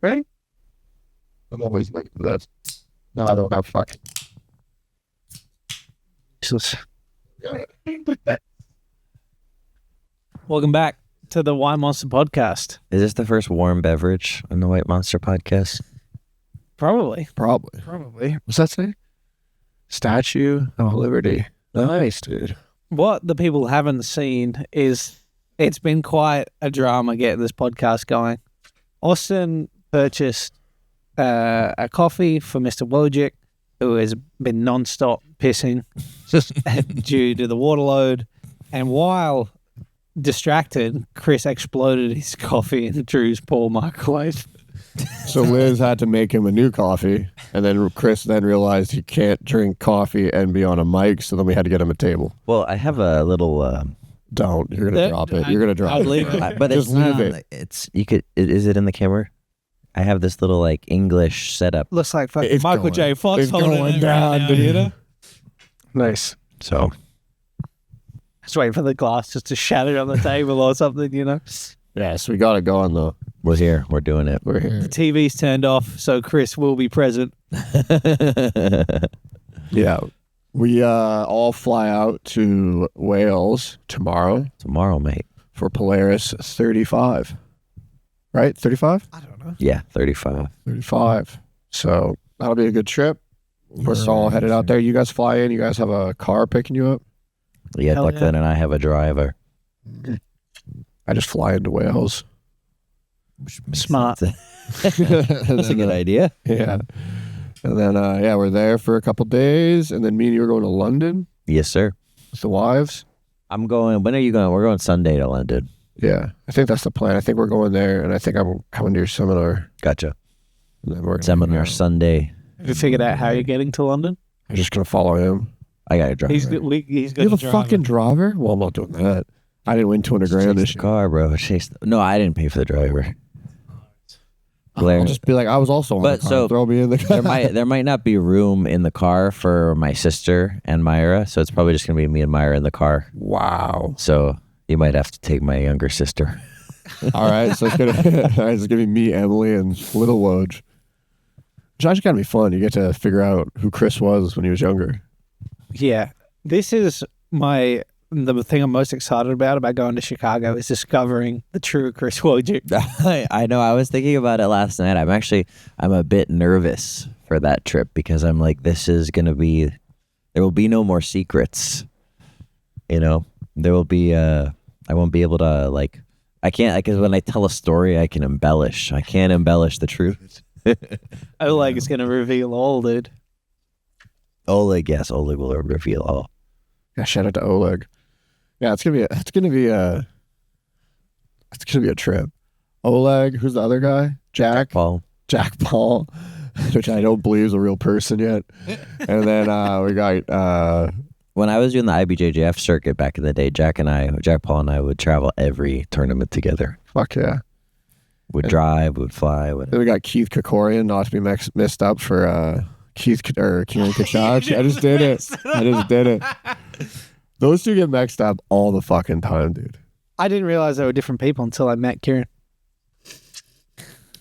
Right? I'm always like that. No, I don't have fucking. Welcome back to the White Monster podcast. Is this the first warm beverage on the White Monster podcast? Probably. What's that say? Statue of Liberty. Nice, dude. What the people haven't seen is it's been quite a drama getting this podcast going. Austin purchased a coffee for Mr. Wojcik, who has been non-stop pissing due to the water load. And while distracted, Chris exploded his coffee in Drew's poor microwave. So Liz had to make him a new coffee, and then Chris then realized he can't drink coffee and be on a mic, so then we had to get him a table. Well, I have a little. Don't. You're gonna drop it. You're gonna drop I'll it. leave it. But Just it's leave not, it. It's you could. Is it in the camera? I have this little like English setup. Looks like fucking It's Michael going- J. Fox it's holding going it down, right now, dude. you know? Nice. So Just waiting for the glass just to shatter on the table or something, you know? Yes, we got it going though. we're here. We're doing it. We're here. The TV's turned off, so Chris will be present. Yeah. We all fly out to Wales tomorrow Tomorrow, mate. for Polaris 35. Right? 35? I don't know. Yeah, 35. 35. So that'll be a good trip. We're all headed out there. You guys fly in. You guys have a car picking you up. Yeah, Hell Declan and I have a driver. I just fly into Wales. Smart. That's a good idea. Yeah. And then, yeah, we're there for a couple days. And then me and you are going to London Yes, sir. with the wives. I'm going. When are you going? We're going Sunday to London. Yeah. I think that's the plan. I think we're going there. And I think I'm coming to your seminar. Gotcha. And then we're gonna Seminar hang out. Sunday. Have you figured out how you're getting to London? I'm just going to follow him. I got a driver. He's got You have a fucking driver? Well, I'm not doing that. I didn't win 200 grand this Chase the year. car, bro. No, I didn't pay for the driver. I'll just be like, I was also on But the car. so- Throw me in the car. there might not be room in the car for my sister and Myra, so it's probably just gonna be me and Myra in the car. Wow. So you might have to take my younger sister. All right. So it's going to be me, Emily, and little Woj. Which actually kind of be fun. You get to figure out who Chris was when he was younger. Yeah. This is the thing I'm most excited about going to Chicago is discovering the true Chris Wojcik. I know. I was thinking about it last night. I'm a bit nervous for that trip because I'm like, this is gonna be. There will be no more secrets. You know, there will be. I won't be able to like. I can't because when I tell a story, I can embellish. I can't embellish the truth. Oleg is going to reveal all, dude. Oleg, yes, Oleg will reveal all. Yeah, shout out to Oleg. Yeah, it's gonna be a trip. Oleg, who's the other guy? Jack Paul. Paul, which I don't believe is a real person yet. And then we got When I was doing the IBJJF circuit back in the day, Jack Paul and I would travel every tournament together. fuck yeah. Would drive, would fly. Then we got Keith Kokorian, not to be mixed up for Kieran Kachach. I just did it. Those two get mixed up all the fucking time, dude. I didn't realize they were different people until I met Kieran.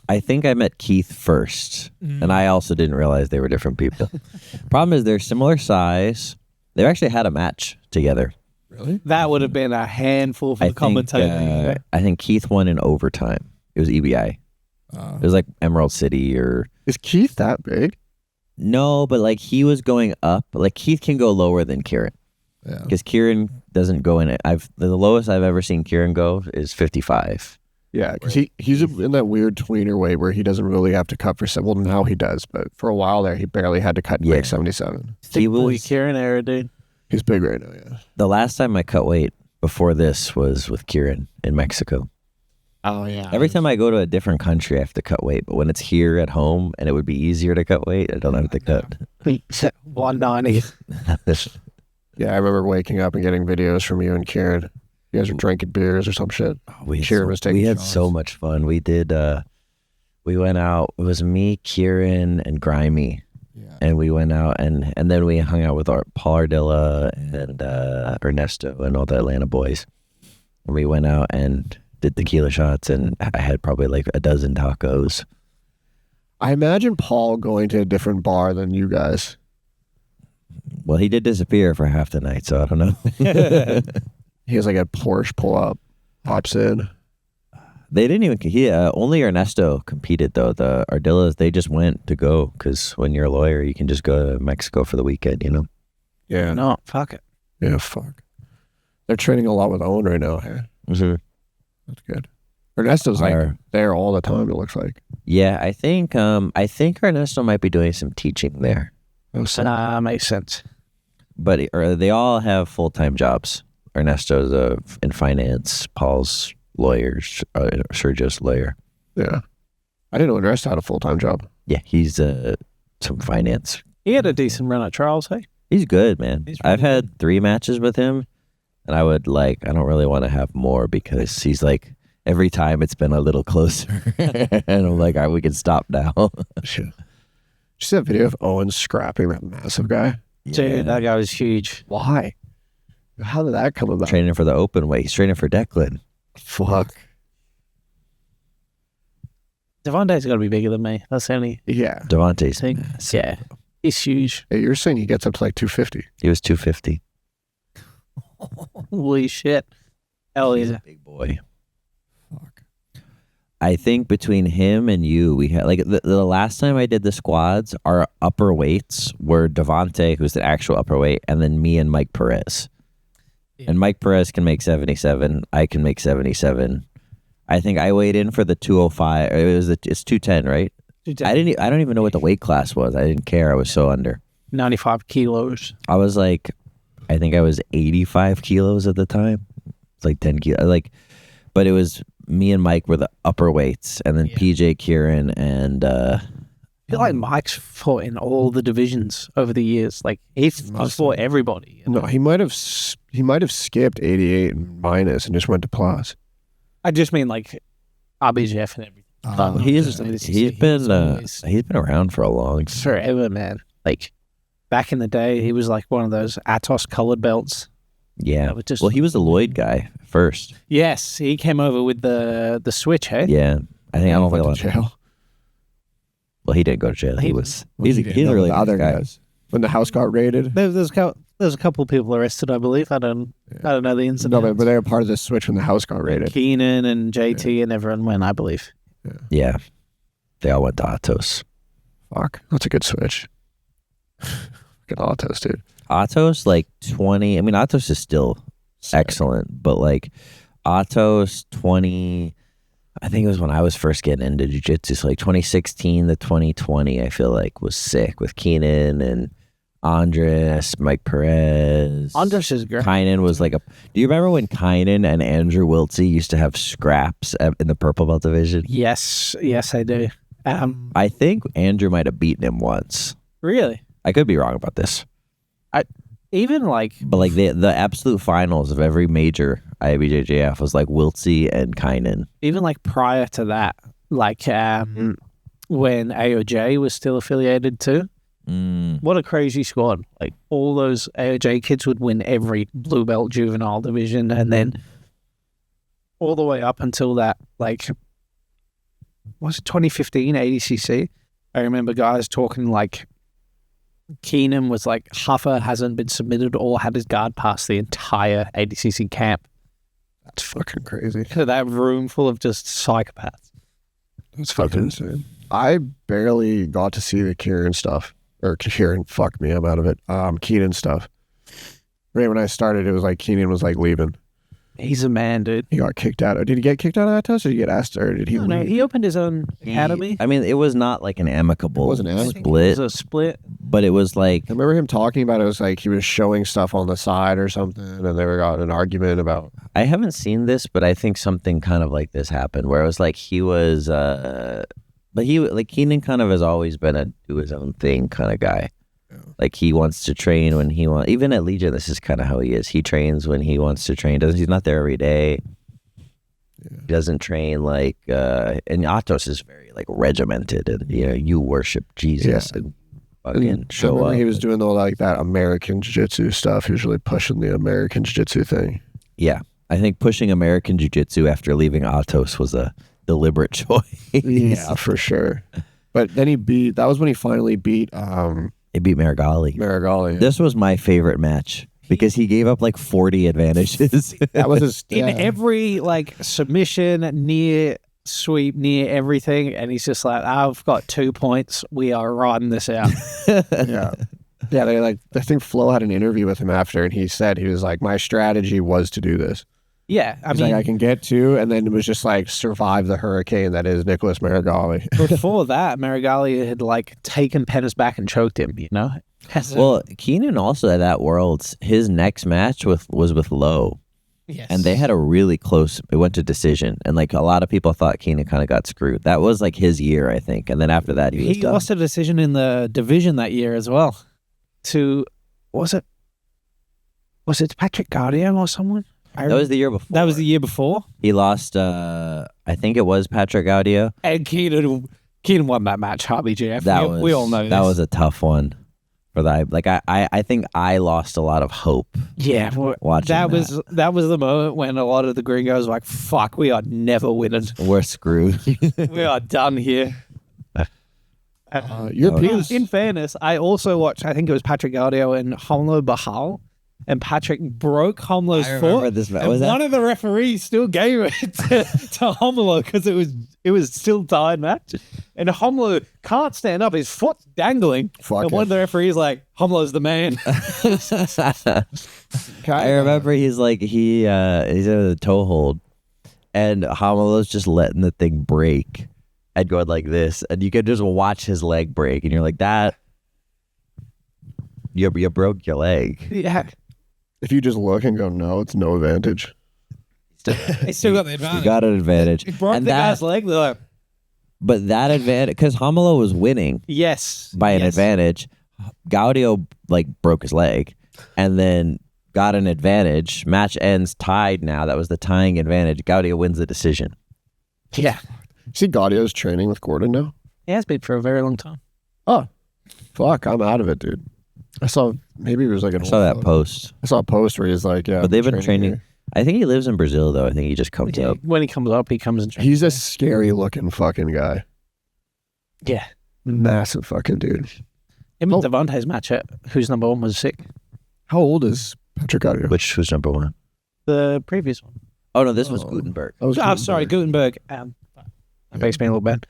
I think I met Keith first, and I also didn't realize they were different people. Problem is, they're similar size. They actually had a match together. Really? That would have been a handful for the commentator. I think Keith won in overtime. It was EBI. It was like Emerald City or... Is Keith that big? No, but like he was going up. Like Keith can go lower than Kieran. Yeah. Because Kieran doesn't go in it. The lowest I've ever seen Kieran go is 55. Yeah, because he's in that weird tweener weight where he doesn't really have to cut for well now he does, but for a while there he barely had to cut Yeah. like 77. Thick boy was Kieran era, dude. He's big right now, yeah. the last time I cut weight before this was with Kieran in Mexico. Oh yeah. Every time I go to a different country, I have to cut weight. But when it's here at home and it would be easier to cut weight, I don't have to cut. 190. Yeah, I remember waking up and getting videos from you and Kieran. You guys were drinking beers or some shit. Kieran was taking we had shots. so much fun. We did. We went out. It was me, Kieran, and Grimy. Yeah. And we went out and then we hung out with our Paul Ardilla and Ernesto and all the Atlanta boys. And we went out and did tequila shots, and I had probably like a dozen tacos. I imagine Paul going to a different bar than you guys. Well, he did disappear for half the night, so I don't know. He has like a Porsche pull up, pops in. They didn't even. Only Ernesto competed though. The Ardillas, they just went to go because when you're a lawyer, you can just go to Mexico for the weekend. You know. Yeah. No, fuck it. Yeah. Fuck. They're training a lot with Owen right now. Hey? Mm-hmm. That's good. Ernesto's like there all the time. It looks like. Yeah, I think Ernesto might be doing some teaching there. Oh, so Makes sense. But they all have full-time jobs. Ernesto's in finance. Paul's lawyers. Sergio's lawyer. yeah. I didn't know Ernesto had a full-time job. Yeah, he's some finance. He had a decent run at trials, hey? He's good, man. He's really I've had 3 matches with him, and I don't really want to have more because he's like, every time it's been a little closer. And I'm like, all right, we can stop now. Shit. Did you see that video of Owen scrapping that massive guy? Dude, that guy was huge. Why? How did that come about? Training for the open weight. He's training for Declan. Fuck. Devontae's got to be bigger than me. That's the only Yeah. Devontae's thing. massive. Yeah. He's huge. Hey, you're saying he gets up to like 250. He was 250. Holy shit. Hell He's yeah. a big boy. Fuck. I think between him and you, we had like the last time I did the squads, our upper weights were Devontae, who's the actual upper weight, and then me and Mike Perez. Yeah. And Mike Perez can make 77. I can make 77. I think I weighed in for the 205. It's 210, right? I don't even know what the weight class was. I didn't care. I was so under. 95 kilos. I was like, I think I was 85 kilos at the time. It's like 10 kilos. But it was me and Mike were the upper weights, and then PJ, Kieran, and I feel like Mike's fought in all the divisions over the years. Like he's fought everybody. No, he might have skipped 88 and minus and just went to plus. I just mean like RBGF and everything. He's been around for a long time. Forever, man. Like back in the day, he was like one of those Atos colored belts. Yeah. Just, well, he was the Lloyd guy first. Yes, he came over with the switch, hey? Yeah. I don't went to jail. Well, he didn't go to jail. He's he's really the other guy. guys. When the house got raided. There's a couple of people arrested, I believe. I don't know the incident. No, but they were part of the switch when the house got raided. Keenan and JT and everyone went, I believe. Yeah. They all went to Atos. Fuck. That's a good switch. Good Atos, dude. Atos, like 20. I mean, Atos is still excellent, but like Atos 20. I think it was when I was first getting into jiu-jitsu. So like 2016 to 2020, I feel like was sick with Keenan and Andres, Mike Perez. Andres is great. Kynan was like do you remember when Kynan and Andrew Wiltsey used to have scraps in the purple belt division? Yes, I do. I think Andrew might have beaten him once. Really? I could be wrong about this. But like the absolute finals of every major IBJJF was like Wiltsey and Kynan. Even like prior to that, like when AOJ was still affiliated too. What a crazy squad. Like all those AOJ kids would win every blue belt juvenile division, and then all the way up until that, like, was it 2015 ADCC? I remember guys talking like Keenan was like, Huffer hasn't been submitted or had his guard pass the entire ADCC camp. That's fucking crazy. That room full of just psychopaths. That's fucking insane. I barely got to see the Kieran stuff. Or Kieran, fuck me, I'm out of it. Keenan stuff. Right when I started, it was like Keenan was like leaving. He's a man, dude. He got kicked out. Did he get kicked out of Atos, or did he get asked, or did he leave? No, he opened his own academy. I mean, it was not like an amicable It split, was a split. but it was like I remember him talking about it. It was like he was showing stuff on the side or something, and they got in an argument about. I haven't seen this, but I think something kind of like this happened where it was like he was, but he like Keenan kind of has always been a do his own thing kind of guy. Like he wants to train when he wants. Even at Legion, this is kind of how he is. He trains when he wants to train. He's not there every day. Yeah. He doesn't train like. And Atos is very like regimented, and you worship Jesus and fucking show up. He was doing all like that American jiu-jitsu stuff. He was really pushing the American jiu-jitsu thing. Yeah, I think pushing American jiu-jitsu after leaving Atos was a deliberate choice. Yeah, for sure. But then that was when he finally beat He beat Marigali. Marigali. This was my favorite match because he gave up like 40 advantages. That was his In every like submission, near sweep, near everything, and he's just like, I've got 2 points. We are riding this out. Yeah. Yeah, they I think Flo had an interview with him after, and he said, he was like, my strategy was to do this. Yeah, I He's mean, like, I can get 2, and then it was just like survive the hurricane that is Nicholas Marigali. before that, Marigali had like taken Pettis back and choked him, you know? Well, Keenan also at that Worlds, his next match was with Lowe. yes. And they had a really close, it went to decision. And like a lot of people thought Keenan kind of got screwed. That was like his year, I think. And then after that, he was He done. lost a decision in the division that year as well. To, was it Patrick Gaudio or someone? That was the year before. That was the year before. He lost, I think it was Patrick Gaudio. And Keenan won that match, Harvey GF. We all know that this. was a tough one for that. Like I think I lost a lot of hope. Yeah, watching that was the moment when a lot of the gringos were like, fuck, we are never winning. We're screwed. We are done here. Europeans. In fairness, I also watched, I think it was Patrick Gaudio and Homlo Bahal, and Patrick broke Homlo's I remember foot. this match. And Was that- one of the referees still gave it to Homlo because it was still tied match. And Homlo can't stand up, his foot's dangling. Fuck and one it. of the referees like, Homlo's the man. I remember he's in the toe hold, and Homolo's just letting the thing break and going like this, and you could just watch his leg break, and you're like, that you broke your leg. Yeah. If you just look and go, no, it's no advantage. He still got the advantage. You got an advantage. He broke And the that- guy's leg. They're like, But that advantage, because Homolo was winning yes. by an yes. advantage, Gaudio like broke his leg, and then got an advantage. Match ends tied now. That was the tying advantage. Gaudio wins the decision. Yeah. See, Gaudio's training with Gordon now. He has been for a very long time. Oh, fuck, I'm out of it, dude. I saw, maybe it was like an I saw old that post. I saw a post where he's like, yeah. But they've been training. here. I think he lives in Brazil, though. I think he just comes Yeah, up. when he comes up, he comes and He's a scary looking fucking guy. yeah. Massive fucking dude. Him and Oh. Devontae's match at Who's Number One was sick. How old is Patrick Gaudio? Which was number one? The previous one. Oh, no, this was Oh. Gutenberg. That was I'm sorry, Gutenberg. That makes me a little bad.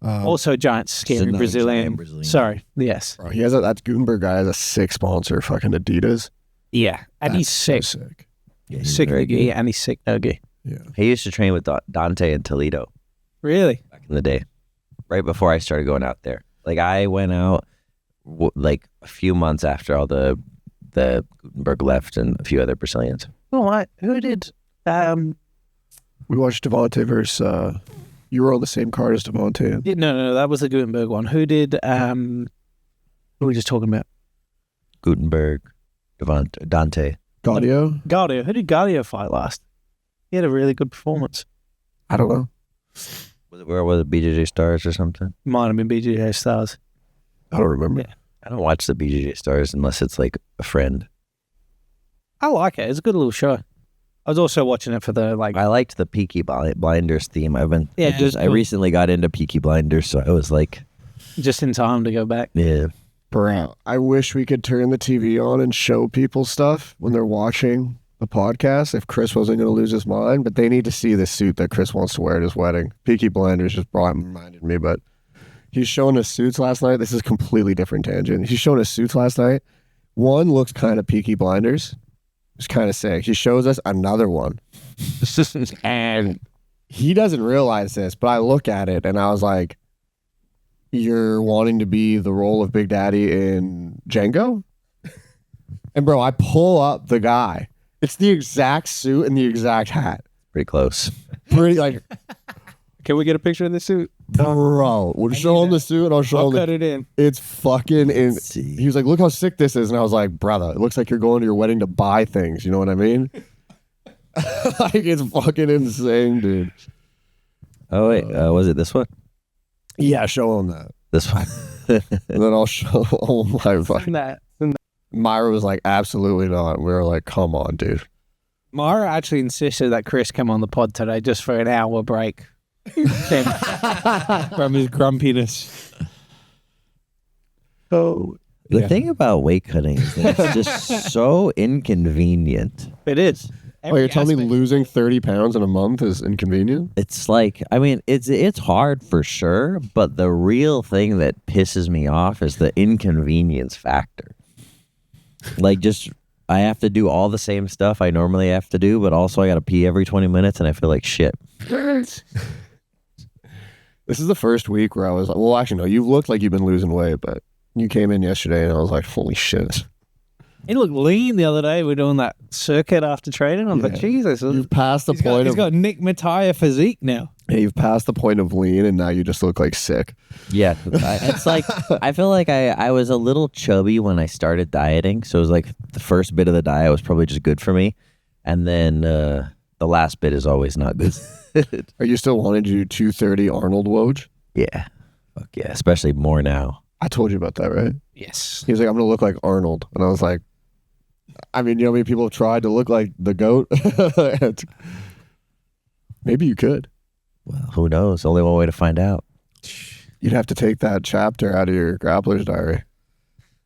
Also, giant, scary another Brazilian. giant Brazilian. Sorry. Yes. Bro, that Gutenberg guy has a sick sponsor, fucking Adidas. Yeah. And he's That's so sick. sick. Yeah, he's Sick very Noogie, good. and he's sick Noogie. Yeah. He used to train with Dante in Toledo Really? back in the day, right before I started going out there. Like I went out like a few months after all the Gutenberg left and a few other Brazilians. Oh, who did? We watched Devontae versus. You were on the same card as Devontae. No, that was the Gutenberg one. Who did? Who were we just talking about? Gutenberg, Dante. Gaudio? Gaudio. Who did Gaudio fight last? He had a really good performance. I don't know. Where was it? BJJ Stars or something? Might have been BJJ Stars. I don't remember. Yeah. I don't watch the BJJ Stars unless it's like a friend. I like it. It's a good little show. I was also watching it for the like. I liked the Peaky Blinders theme. I just recently got into Peaky Blinders, so I was like, just in time to go back. yeah. Bro, I wish we could turn the TV on and show people stuff when they're watching the podcast if Chris wasn't going to lose his mind, but they need to see the suit that Chris wants to wear at his wedding. Peaky Blinders just reminded me, but he's showing us suits last night. This is a completely different tangent. He's showing us suits last night. One looks kind of Peaky Blinders. It's kind of sick. He shows us another one. And he doesn't realize this, but I look at it and I was like, you're wanting to be the role of Big Daddy in Django? And bro, I pull up the guy. It's the exact suit and the exact hat. Pretty close. Pretty like, Can we get a picture of the suit? bro, we'll show him the suit and I'll show I'll him cut it in. It's fucking in. Let's see. He was like, look how sick this is. And I was like, brother, it looks like you're going to your wedding to buy things. You know what I mean? Like, it's fucking insane, dude. Oh wait, was it this one? Yeah, show him that. This one. And then I'll show, oh my fucking. That. Myra was like, absolutely not. We were like, come on, dude. Mara actually insisted that Chris come on the pod today just for an hour break. from his grumpiness. Oh, The thing about weight cutting is that it's just so inconvenient. It is. you're telling me losing 30 pounds in a month is inconvenient? It's like, I mean, it's hard for sure, but the real thing that pisses me off is the inconvenience factor. Like, just I have to do all the same stuff I normally have to do, but also I got to pee every 20 minutes, and I feel like shit. This is the first week where I was like, well, actually, no, you looked like you've been losing weight, but you came in yesterday and I was like, holy shit. He looked lean the other day. We're doing that circuit after training. I'm like, Jesus. You've passed the He's point got Nick Mattia physique now. you've passed the point of lean and now you just look like sick. Yeah, it's like I feel like I was a little chubby when I started dieting, so it was like the first bit of the diet was probably just good for me, and then the last bit is always not good. Are you still wanting to do 230 Arnold Woj? Yeah, fuck yeah, especially more now. I told you about that, right? Yes. He was like, I'm going to look like Arnold. And I was like, I mean, you know how many people have tried to look like the GOAT? Maybe you could. Well, who knows? Only one way to find out. You'd have to take that chapter out of your grappler's diary.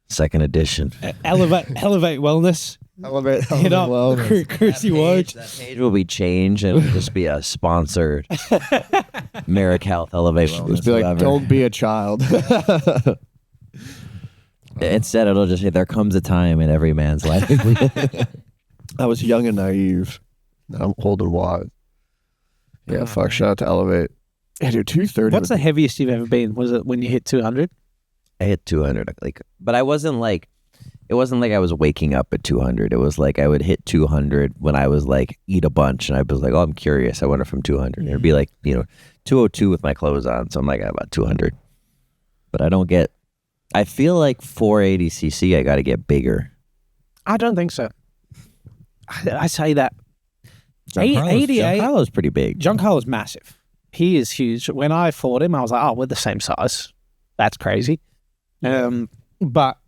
Second edition. Elevate wellness. Elevate Hit up wellness. Chrissy Woj. That page will be changed and it'll just be a sponsored Merrick Health Elevate Wellness. Just be like, whoever. don't be a child. Instead, it'll just say, there comes a time in every man's life. I was young and naive. Now I'm old and wise. Yeah, fuck. Shout out to Elevate. Yeah, dude, 230. What's the heaviest you've ever been? Was it when you hit 200? I hit 200, but I wasn't like, it wasn't like I was waking up at 200. It was like I would hit 200 when I was like, eat a bunch, and I was like, oh, I'm curious. I wonder if I'm 200. It'd be like, 202 with my clothes on, so I'm like, I'm about 200. But I feel like 480cc, I got to get bigger. I don't think so. I say that. Giancarlo's 88. Giancarlo's pretty big. Giancarlo's massive. He is huge. When I fought him, I was like, oh, we're the same size. That's crazy. But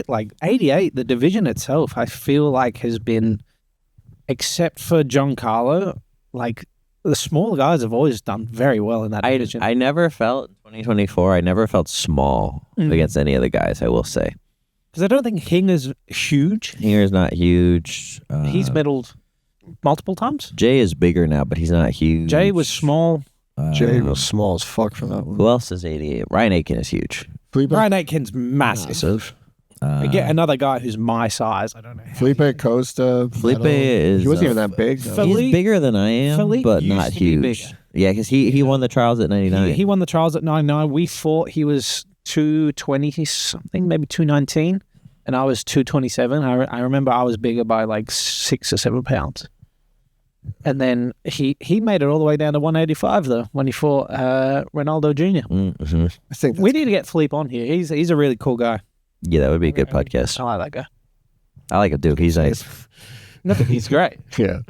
like 88, the division itself, I feel like has been, except for Giancarlo, like the smaller guys have always done very well in that division. I never felt, in 2024, I never felt small against any of the guys, I will say. Because I don't think Hinger's huge. Hinger's not huge. He's medaled multiple times. Jay is bigger now, but he's not huge. Jay was small. Jay was small as fuck for that one. Who else is 88? Ryan Aiken is huge. Ryan Aitken's massive. Get another guy who's my size. I don't know. Felipe Costa. Felipe is... He wasn't even that big, though. He's bigger than I am, Philippe but used not to be huge. bigger. Yeah, because he won the trials at 99. He won the trials at 99. We fought. He was 220 something, maybe 219, and I was 227. I remember I was bigger by like 6 or 7 pounds. And then he made it all the way down to 185 though when he fought Ronaldo Jr. Mm-hmm. I think We need to get Philippe on here. He's a really cool guy. Yeah, that would be a good podcast. I like that guy. I like him too. He's nice. No, he's great. Yeah.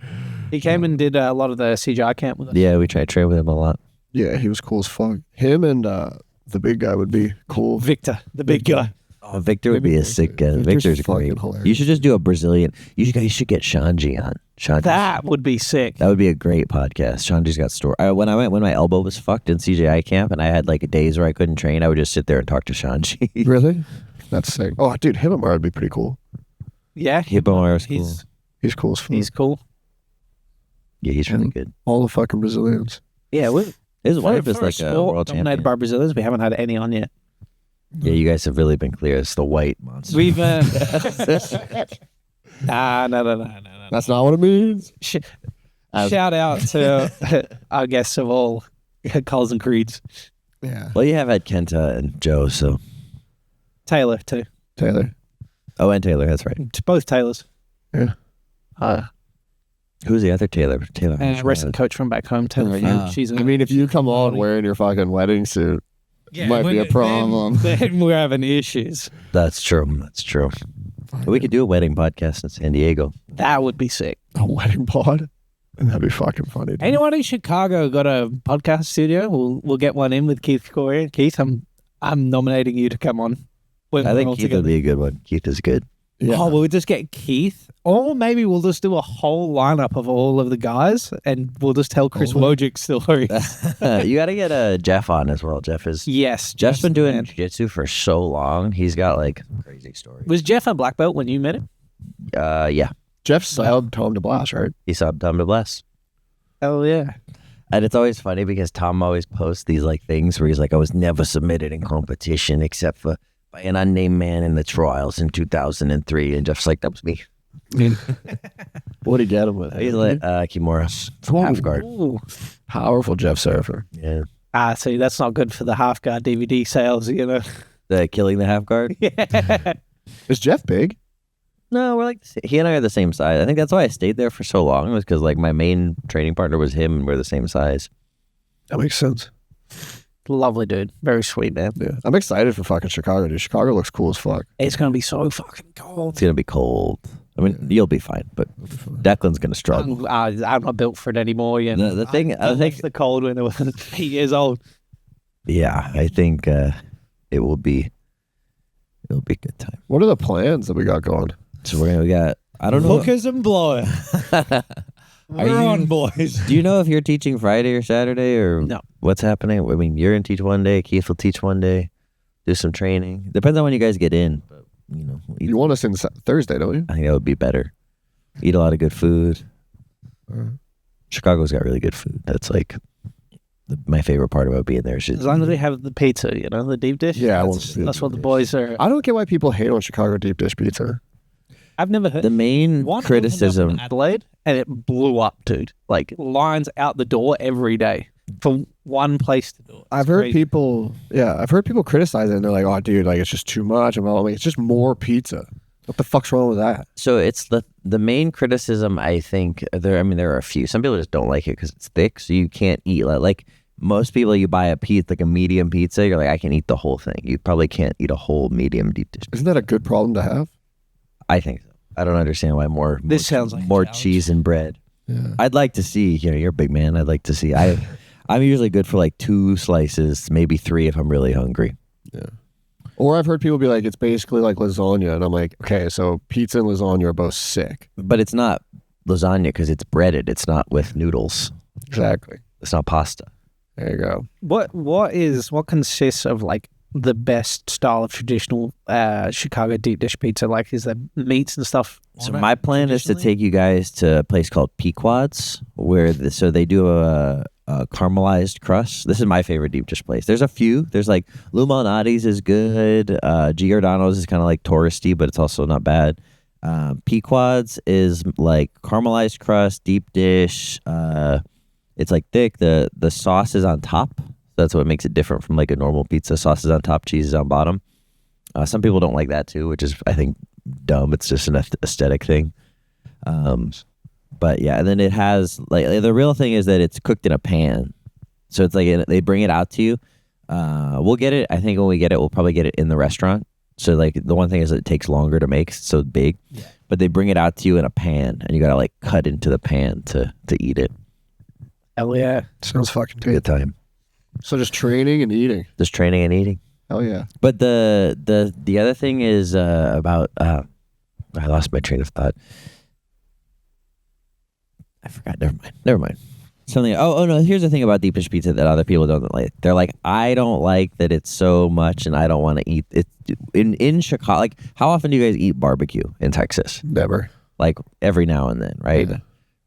He came and did a lot of the CGI camp with us. Yeah, we try to train with him a lot. Yeah, he was cool as fuck. Him and the big guy would be cool. Victor, the big guy. Oh, Victor would be a sick guy. Victor's Victor's fucking great. hilarious. You should just do a Brazilian. You should get Shanji on. That would be sick. That would be a great podcast. Shanji's got story. When my elbow was fucked in CJI camp and I had like days where I couldn't train, I would just sit there and talk to Shanji. Really? That's sick. Oh, dude, Hibamar would be pretty cool. Yeah, Hibamara's cool. He's cool as fuck. He's cool. Yeah, he's really good. All the fucking Brazilians. Yeah, His wife is for like a sport world dominated champion. by Brazilians. We haven't had any on yet. Yeah, you guys have really been clear. It's the white monster. We've no. That's not what it means. Shout out to our guests of all colors and creeds. Yeah. Well, you have had Kenta and Joe, so. Taylor too. Taylor. Oh, and Taylor, that's right. Both Taylors. Yeah. Who's the other Taylor? Taylor. Wrestling coach from back home, Taylor. She's. I mean, if you come on wearing your fucking wedding suit, might be a problem. Then we're having issues. That's true. That's true. We could do a wedding podcast in San Diego. That would be sick. A wedding pod? That'd be fucking funny. Dude. Anyone in Chicago got a podcast studio? We'll get one in with Keith Corey. Keith, I'm nominating you to come on. I think Keith would be a good one. Keith is good. Yeah. Oh, we'll just get Keith, or maybe we'll just do a whole lineup of all of the guys, and we'll just tell Chris Wojcik stories. You got to get Jeff on as well. Yes, Jeff's been doing man. jiu-jitsu for so long. He's got like crazy stories. Was Jeff a black belt when you met him? Yeah, Jeff subbed Tom to Blast, right? he subbed Tom to Bless. Oh yeah. And it's always funny because Tom always posts these like things where he's like, I was never submitted in competition except for by an unnamed man in the trials in 2003. And Jeff's like, that was me. What'd he get him with? He's like, Kimura, half guard. Ooh. Powerful Jeff Surfer. Yeah. See, that's not good for the half guard DVD sales, you know. The killing the half guard? Yeah. Is Jeff big? No, we're like, he and I are the same size. I think that's why I stayed there for so long, was because like my main training partner was him and we're the same size. That makes sense. Lovely dude. Very sweet, man. Yeah. I'm excited for fucking Chicago, dude. Chicago looks cool as fuck. It's going to be so fucking cold. It's going to be cold. I mean, you'll be fine, but Declan's going to struggle. I'm not built for it anymore. You know? The thing, I think the cold when I was 8 years old. yeah, I think it'll be a good time. What are the plans that we got going? So we got, I don't know. Hookers and blowers. We're on, boys. Do you know if you're teaching Friday or Saturday or No. what's happening? I mean, you're going to teach one day, Keith will teach one day, do some training. Depends on when you guys get in, but you know, You want us in Thursday, don't you? I think that would be better. Eat a lot of good food. Chicago's got really good food. That's like my favorite part about being there. Is just, As long as they have the pizza, you know, the deep dish. Yeah, I want that's, to see that's the what the deep boys are. I don't get why people hate on Chicago deep dish pizza. I've never heard the main one criticism. opened up in Adelaide, and it blew up, dude. Like lines out the door every day for one place to do it. I've heard people criticize it and they're like, oh, dude, like it's just too much. I'm like, it's just more pizza. What the fuck's wrong with that? So it's the main criticism. I think there are a few. Some people just don't like it because it's thick, so you can't eat like most people. You buy a pizza, like a medium pizza, you're like, I can eat the whole thing. You probably can't eat a whole medium deep dish. Isn't that a good problem to have? I think so. I don't understand why more sounds like a more challenge. cheese and bread. Yeah. I'd like to see. You know, you're a big man. I'd like to see. I'm usually good for like 2 slices, maybe 3 if I'm really hungry. Yeah. Or I've heard people be like, it's basically like lasagna. And I'm like, okay, so pizza and lasagna are both sick. But it's not lasagna because it's breaded. It's not with noodles. Exactly. It's not pasta. There you go. What consists of like the best style of traditional Chicago deep dish pizza? Like, is there meats and stuff? So my plan is to take you guys to a place called Pequod's, where so they do a caramelized crust. This is my favorite deep dish place. There's a few. There's like Lou Malnati's is good. Giordano's is kind of like touristy, but it's also not bad. Pequod's is like caramelized crust, deep dish. It's like thick. The sauce is on top. That's what makes it different from like a normal pizza. Sauce is on top, cheese is on bottom. Some people don't like that too, which is, I think, dumb. It's just an aesthetic thing. But yeah, and then it has like the real thing is that it's cooked in a pan. So it's like they bring it out to you. We'll get it. I think when we get it, we'll probably get it in the restaurant. So like the one thing is that it takes longer to make. It's so big. Yeah. But they bring it out to you in a pan, and you gotta like cut into the pan to eat it. Hell yeah. Sounds fucking It's a good time. So just training and eating. Just training and eating. Hell yeah. But the other thing is about I lost my train of thought. I forgot. Never mind. Something. Oh no. Here's the thing about deep dish pizza that other people don't like. They're like, I don't like that it's so much, and I don't want to eat it. In Chicago, like, how often do you guys eat barbecue in Texas? Never. Like every now and then, right? Yeah.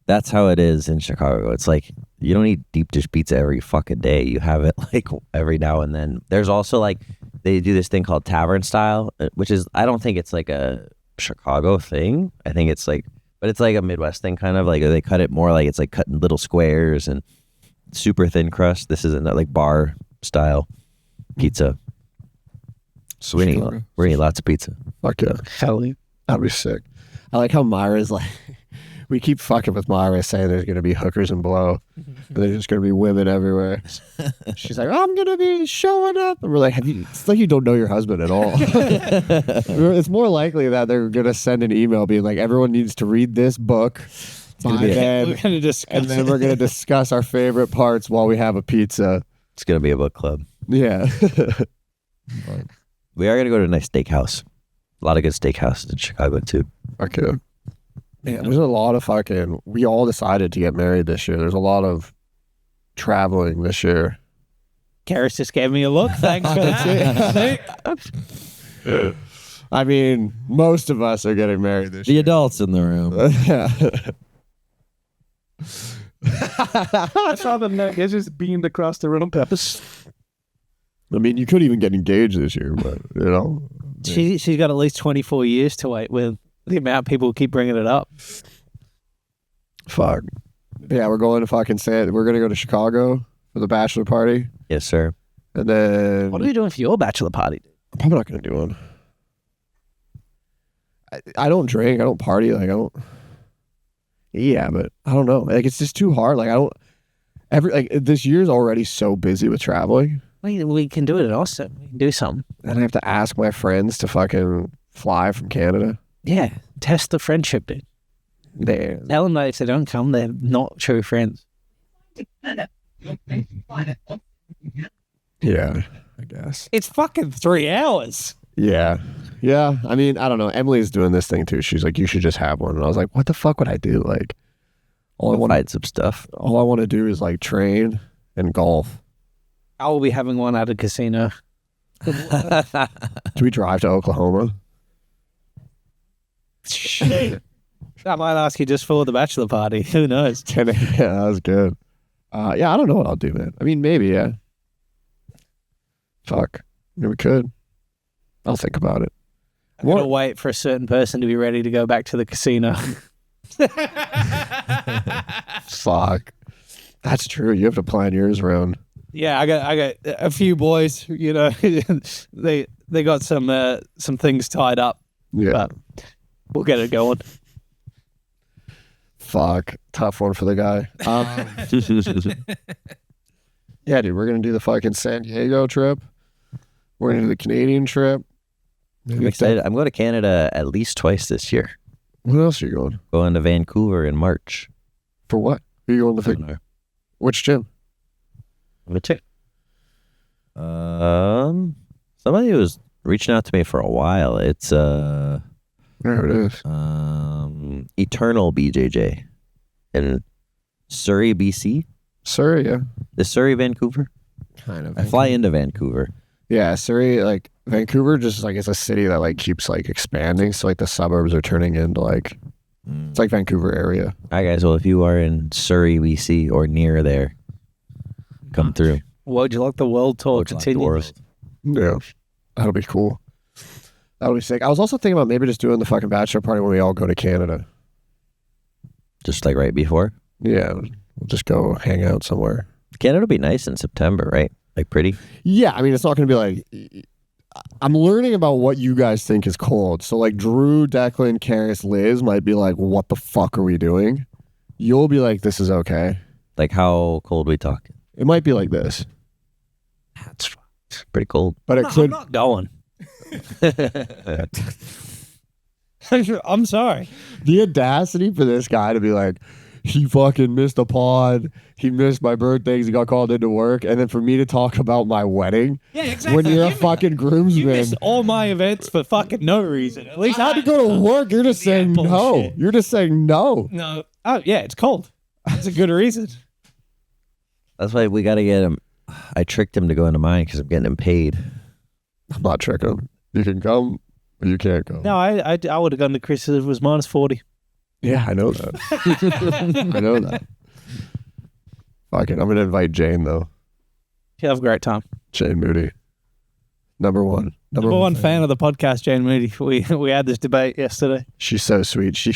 That's how it is in Chicago. It's like you don't eat deep dish pizza every fucking day. You have it like every now and then. There's also like they do this thing called tavern style, which is, I don't think it's like a Chicago thing. I think it's like, but it's like a Midwest thing, kind of like they cut it more like it's like cut in little squares and super thin crust. This isn't like bar style pizza. So we're gonna eat lots of pizza. Fuck yeah. Hell yeah. That'd be sick. I like how Myra's like, we keep fucking with Myra saying there's going to be hookers and blow. And there's just going to be women everywhere. She's like, I'm going to be showing up. And we're like, it's like you don't know your husband at all. It's more likely that they're going to send an email being like, everyone needs to read this book. We're gonna discuss and then we're going to discuss our favorite parts while we have a pizza. It's gonna be a book club. Yeah. We are gonna go to a nice steakhouse. A lot of good steakhouses in Chicago too. Okay. Man, there's a lot of fucking. We all decided to get married this year. There's a lot of traveling this year. Karis just gave me a look. Thanks for that. I mean, most of us are getting married this The year. adults in the room. I saw them guys just beamed across the room on purpose. I mean, you could even get engaged this year, but you know. She's got at least 24 years to wait with the amount of people who keep bringing it up. Fuck. Yeah, we're going to fucking we're going to go to Chicago for the bachelor party. Yes, sir. And then. What are you doing for your bachelor party? I'm probably not going to do one. I don't drink. I don't party. Like, I don't. Yeah, but I don't know. Like, it's just too hard. Like, I don't. This year's already so busy with traveling. We can do it in Austin. We can do something. And I have to ask my friends to fucking fly from Canada. Yeah. Test the friendship, dude. Tell them that if they don't come, they're not true friends. Yeah, I guess. It's fucking 3 hours. Yeah. Yeah. I mean, I don't know. Emily's doing this thing too. She's like, you should just have one. And I was like, what the fuck would I do? Like, all I want to do is like train and golf. I will be having one at a casino. Do we drive to Oklahoma? I might ask you just for the bachelor party. Who knows? Yeah, that was good. Yeah, I don't know what I'll do, man. I mean, maybe, yeah. Fuck. Yeah, we could. I'll think about it. I'm going to wait for a certain person to be ready to go back to the casino. Fuck. That's true. You have to plan yours around. Yeah, I got a few boys, you know, they got some things tied up. Yeah. But we'll get it going. Fuck. Tough one for the guy. Yeah, dude, we're going to do the fucking San Diego trip. We're going to do the Canadian trip. I'm excited. I'm going to Canada at least twice this year. What else are you going? Going to Vancouver in March. For what? Are you going to which gym? Let me check. Somebody was reaching out to me for a while. It's There it is. Eternal BJJ in Surrey, BC. Surrey, yeah. Is Surrey Vancouver? Kind of. I fly into Vancouver. Yeah, Surrey, like Vancouver, just like it's a city that like keeps like expanding. So like the suburbs are turning into like it's like Vancouver area. All right, guys. Well, if you are in Surrey, BC, or near there, come through. Would you like the world tour continues? Yeah, that'll be cool. That'll be sick. I was also thinking about maybe just doing the fucking bachelor party when we all go to Canada. Just like right before. Yeah, we'll just go hang out somewhere. Canada will be nice in September, right? Like pretty. Yeah, I mean, it's not going to be like. I'm learning about what you guys think is cold. So like Drew, Declan, Karis, Liz might be like, "What the fuck are we doing?" You'll be like, "This is okay." Like how cold we talking? It might be like this, That's pretty cold. but it could. I'm not going. I'm sorry. The audacity for this guy to be like, he fucking missed a pod. He missed my birthday 'cause he got called into work. And then for me to talk about my wedding. Yeah, exactly. When you're a fucking You groomsman. missed all my events for fucking no reason. At least I had to go to work. You're just saying no. bullshit. You're just saying no. No. Oh, yeah, it's cold. That's a good reason. That's why we got to get him. I tricked him to go into mine because I'm getting him paid. I'm not tricking him. You can come, but you can't go. No, I would have gone to Chris if it was minus 40. Yeah, I know that. I know that. Fuck it. I'm going to invite Jane, though. You have a great time. Jane Moody. Number one. Number one fan of the podcast, Jane Moody. We had this debate yesterday. She's so sweet. She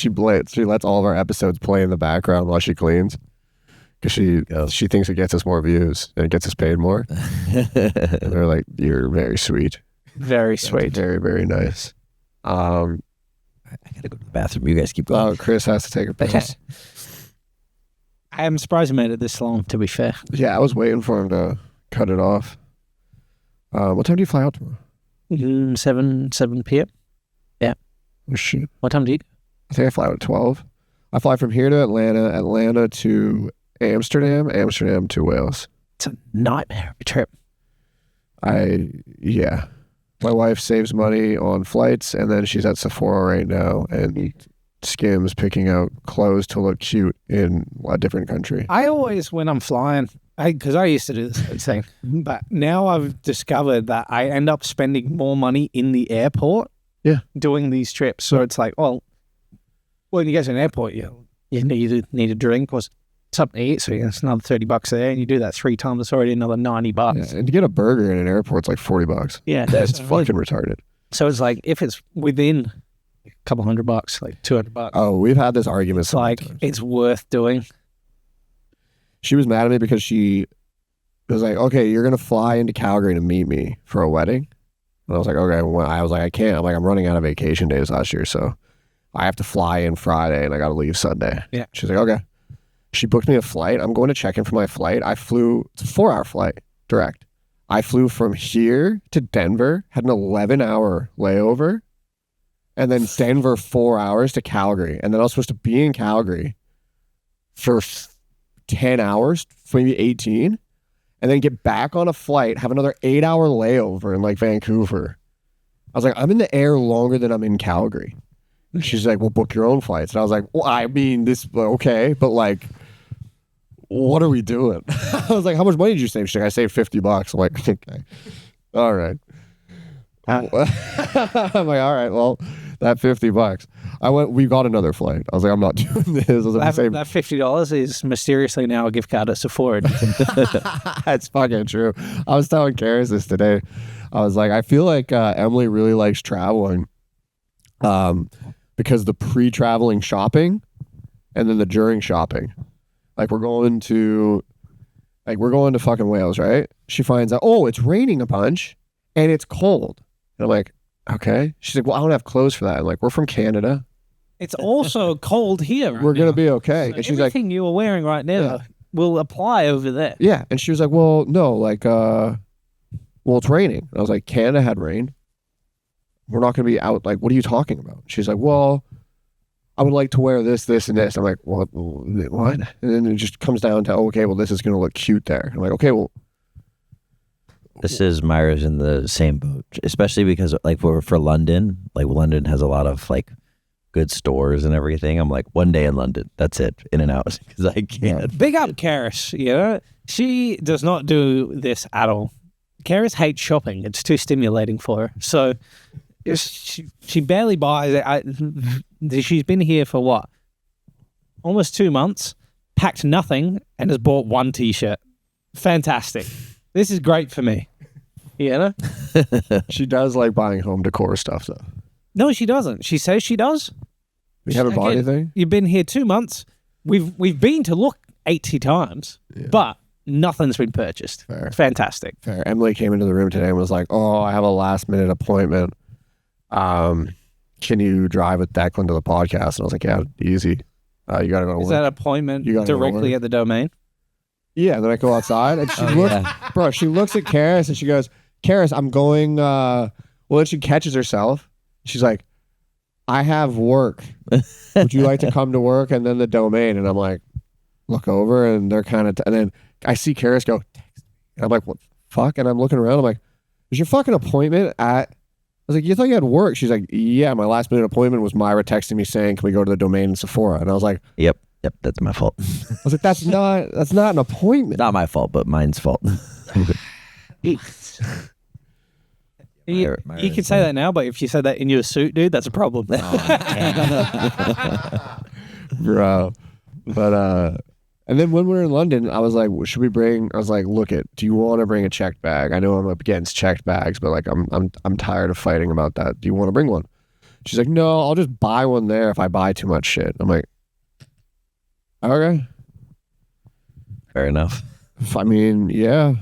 blitz. She lets all of our episodes play in the background while she cleans. Because she thinks it gets us more views and it gets us paid more. And they're like, "You're very sweet." Very sweet. That's very, very nice. I gotta go to the bathroom. You guys keep going. Oh, Chris has to take a piss. I am surprised he made it this long, to be fair. Yeah, I was waiting for him to cut it off. What time do you fly out tomorrow? 7 p.m. Yeah. Oh, shit. What time do you go? I think I fly out at 12. I fly from here to Atlanta, Atlanta to Amsterdam, Amsterdam to Wales. It's a nightmare of a trip. Yeah. My wife saves money on flights, and then she's at Sephora right now and skims picking out clothes to look cute in a different country. I always, when I'm flying, because I used to do this thing, but now I've discovered that I end up spending more money in the airport doing these trips. So it's like, well, when you get to an airport, you need a drink or something to eat, so it's another $30 there, and you do that 3 times, it's already another $90. Yeah, and to get a burger in an airport's like $40. Yeah, That's fucking retarded. So it's like, if it's within a couple $100, like $200, Oh, we've had this argument. it's like sometimes. it's worth doing. She was mad at me because she was like, "Okay, you're gonna fly into Calgary to meet me for a wedding," and I was like, "Okay." Well, I was like, "I can't. I'm running out of vacation days last year, so I have to fly in Friday and I got to leave Sunday." Yeah. She's like, "Okay." She booked me a flight. I'm going to check in for my flight. It's a 4-hour flight direct. I flew from here to Denver, had an 11-hour layover, and then Denver 4 hours to Calgary. And then I was supposed to be in Calgary for 10 hours, maybe 18, and then get back on a flight, have another 8-hour layover in like Vancouver. I was like, I'm in the air longer than I'm in Calgary. She's like, well, book your own flights. And I was like, well, I mean, this, okay, but like, what are we doing? I was like, how much money did you save? She's like, I saved $50. I'm like, okay, all right. I'm like, all right, well, that $50. We got another flight. I was like, I'm not doing this. I was like, That $50 is mysteriously now a gift card at Sephora. That's fucking true. I was telling Karis this today. I was like, I feel like Emily really likes traveling because the pre-traveling shopping and then the during shopping. Like we're going to fucking Wales, right? She finds out, oh, it's raining a bunch and it's cold. And I'm like, okay. She's like, well, I don't have clothes for that. I'm like, we're from Canada. It's also cold here. Right We're going to now. be okay. So and she's like, everything you are wearing right now will apply over there. yeah. And she was like, well, no, like, well, it's raining. And I was like, Canada had rain. We're not going to be out. Like, what are you talking about? She's like, well, I would like to wear this, this, and this. I'm like, what? And then it just comes down to, okay, well, this is going to look cute there. I'm like, okay, well. This is Myra's in the same boat, especially because like for London, like London has a lot of like good stores and everything. I'm like, one day in London, that's it, in and out, because I can't. Big up Karis, you know? She does not do this at all. Karis hates shopping. It's too stimulating for her. So she barely buys it. She's been here for what? Almost 2 months, packed nothing, and has bought 1 t-shirt. Fantastic. This is great for me. You know? She does like buying home decor stuff, though. No, she doesn't. She says she does. We haven't bought anything? You've been here 2 months. We've been to look 80 times, but nothing's been purchased. Fair. Fantastic. Fair. Emily came into the room today and was like, oh, I have a last minute appointment. Can you drive with Declan to the podcast? And I was like, yeah, easy. You got to go to work. Is that appointment directly at the domain? Yeah, and then I go outside and she she looks at Karis and she goes, Karis, I'm going, well, then she catches herself. She's like, I have work. Would you like to come to work? And then the domain. And I'm like, look over and they're kind of, and then I see Karis go, text me. And I'm like, what the fuck? And I'm looking around. I'm like, is your fucking appointment at, I was like, you thought you had work? She's like, yeah, my last minute appointment was Myra texting me saying, can we go to the domain in Sephora? And I was like, Yep, that's my fault. I was like, that's not an appointment. Not my fault, but mine's fault. You can say that now, but if you said that in your suit, dude, that's a problem. Bro. But and then when we were in London, I was like, should we bring, I was like, look it, do you want to bring a checked bag? I know I'm up against checked bags, but like I'm tired of fighting about that. Do you want to bring one? She's like, no, I'll just buy one there if I buy too much shit. I'm like, okay. Fair enough. I mean, yeah.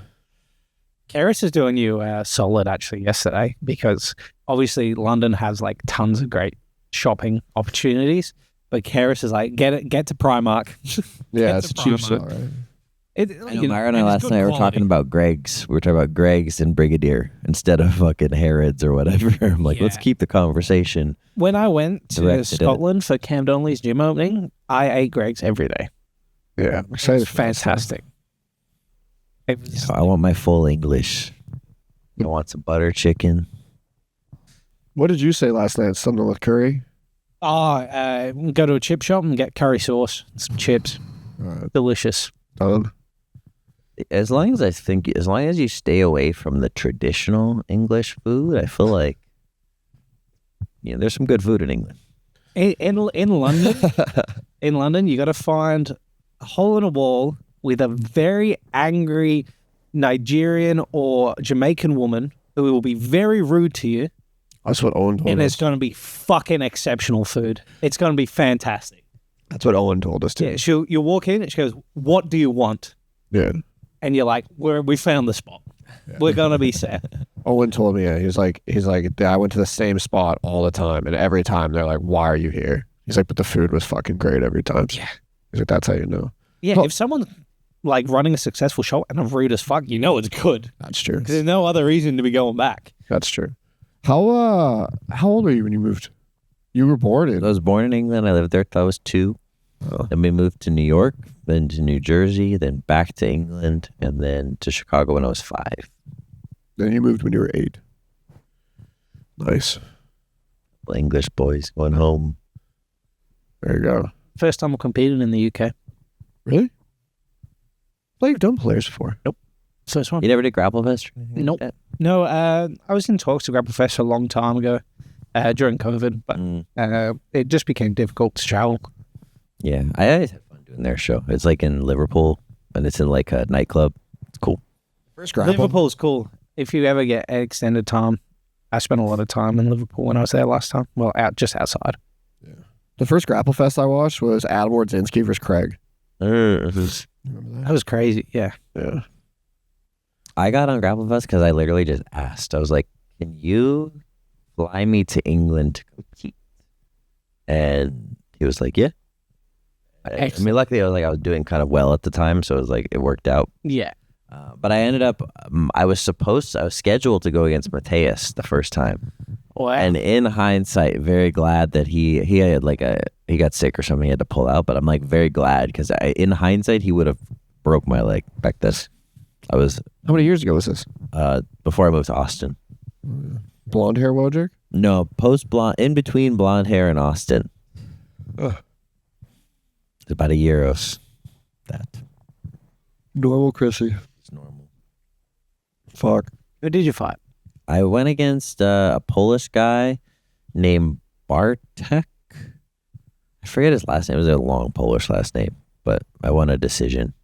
Karis is doing you solid actually yesterday, because obviously London has like tons of great shopping opportunities, but Karis is like, get to Primark. Yeah, It's it's a cheap Primark. stuff, right? I know Myra and I last night were talking about Greg's. We were talking about Greg's and Brigadier instead of fucking Harrods or whatever. I'm like, let's keep the conversation. When I went to directed at it. Scotland for Cam Donnelly's gym opening, I ate Greg's every day. Yeah, I'm excited. It's fantastic. It was I want my full English. I want some butter chicken. What did you say last night? Something with curry? Go to a chip shop and get curry sauce, some chips. Delicious. Done. As long as you stay away from the traditional English food, I feel like there's some good food in England. In London, in London, you got to find a hole in a wall with a very angry Nigerian or Jamaican woman who will be very rude to you. That's what Owen told And us. it's going to be fucking exceptional food. It's going to be fantastic. That's what Owen told us too. Yeah, you walk in and she goes, "What do you want?" Yeah. And you're like, we found the spot. Yeah. We're going to be set. Owen told me, he's like, I went to the same spot all the time, and every time they're like, "Why are you here?" He's like, "But the food was fucking great every time." Yeah. He's like, "That's how you know." Yeah, if someone's like running a successful shop and I'm rude as fuck, you know it's good. That's true. There's no other reason to be going back. That's true. How old were you when you moved? You were born in. I was born in England. I lived there till I was 2. Oh. Then we moved to New York, then to New Jersey, then back to England, and then to Chicago when I was 5. Then you moved when you were 8. Nice. English boys going home. There you go. First time I competed in the UK. Really? Well, you've done players before. Nope. First one. You never did Grapple Fest? Or anything Nope. like No, I was in talks to Grapple Fest a long time ago during COVID, but it just became difficult to travel. that? Yeah, I always had fun doing their show. It's like in Liverpool, and it's in like a nightclub. It's cool. First grapple. Liverpool's cool. If you ever get extended time, I spent a lot of time in Liverpool when I was there last time. Well, just outside. Yeah. The first Grapple Fest I watched was Adam Wardzinski versus Craig. Uh, You remember That was crazy. Yeah. that? Yeah. I got on Grapple Fest because I literally just asked. I was like, "Can you fly me to England to compete?" And he was like, "Yeah." I mean, luckily, I was doing kind of well at the time, so it was like it worked out. Yeah. But I ended up, I was scheduled to go against Mateus the first time, Wow. and in hindsight, very glad that he had he got sick or something, he had to pull out. But I'm like very glad because in hindsight, he would have broke my leg back then. I was How many years ago was this? before I moved to Austin. Blonde hair Wojcik? No, post blonde, in between blonde hair and Austin. Ugh. It's about a year of that. Normal Chrissy. It's normal. Fuck. Who did you fight? I went against a Polish guy named Bartek. I forget his last name. It was a long Polish last name, but I won a decision.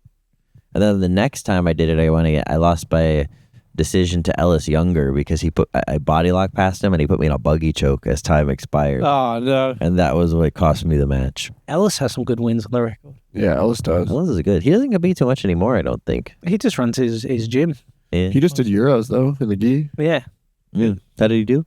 And then the next time I did it, I lost by decision to Ellis Younger because I body locked past him and he put me in a buggy choke as time expired. Oh, no. And that was what cost me the match. Ellis has some good wins on the record. Yeah, Ellis does. Ellis is good. He doesn't compete too much anymore, I don't think. He just runs his gym. Yeah. He just did Euros, though, in the gi. Yeah. Yeah. How did he do?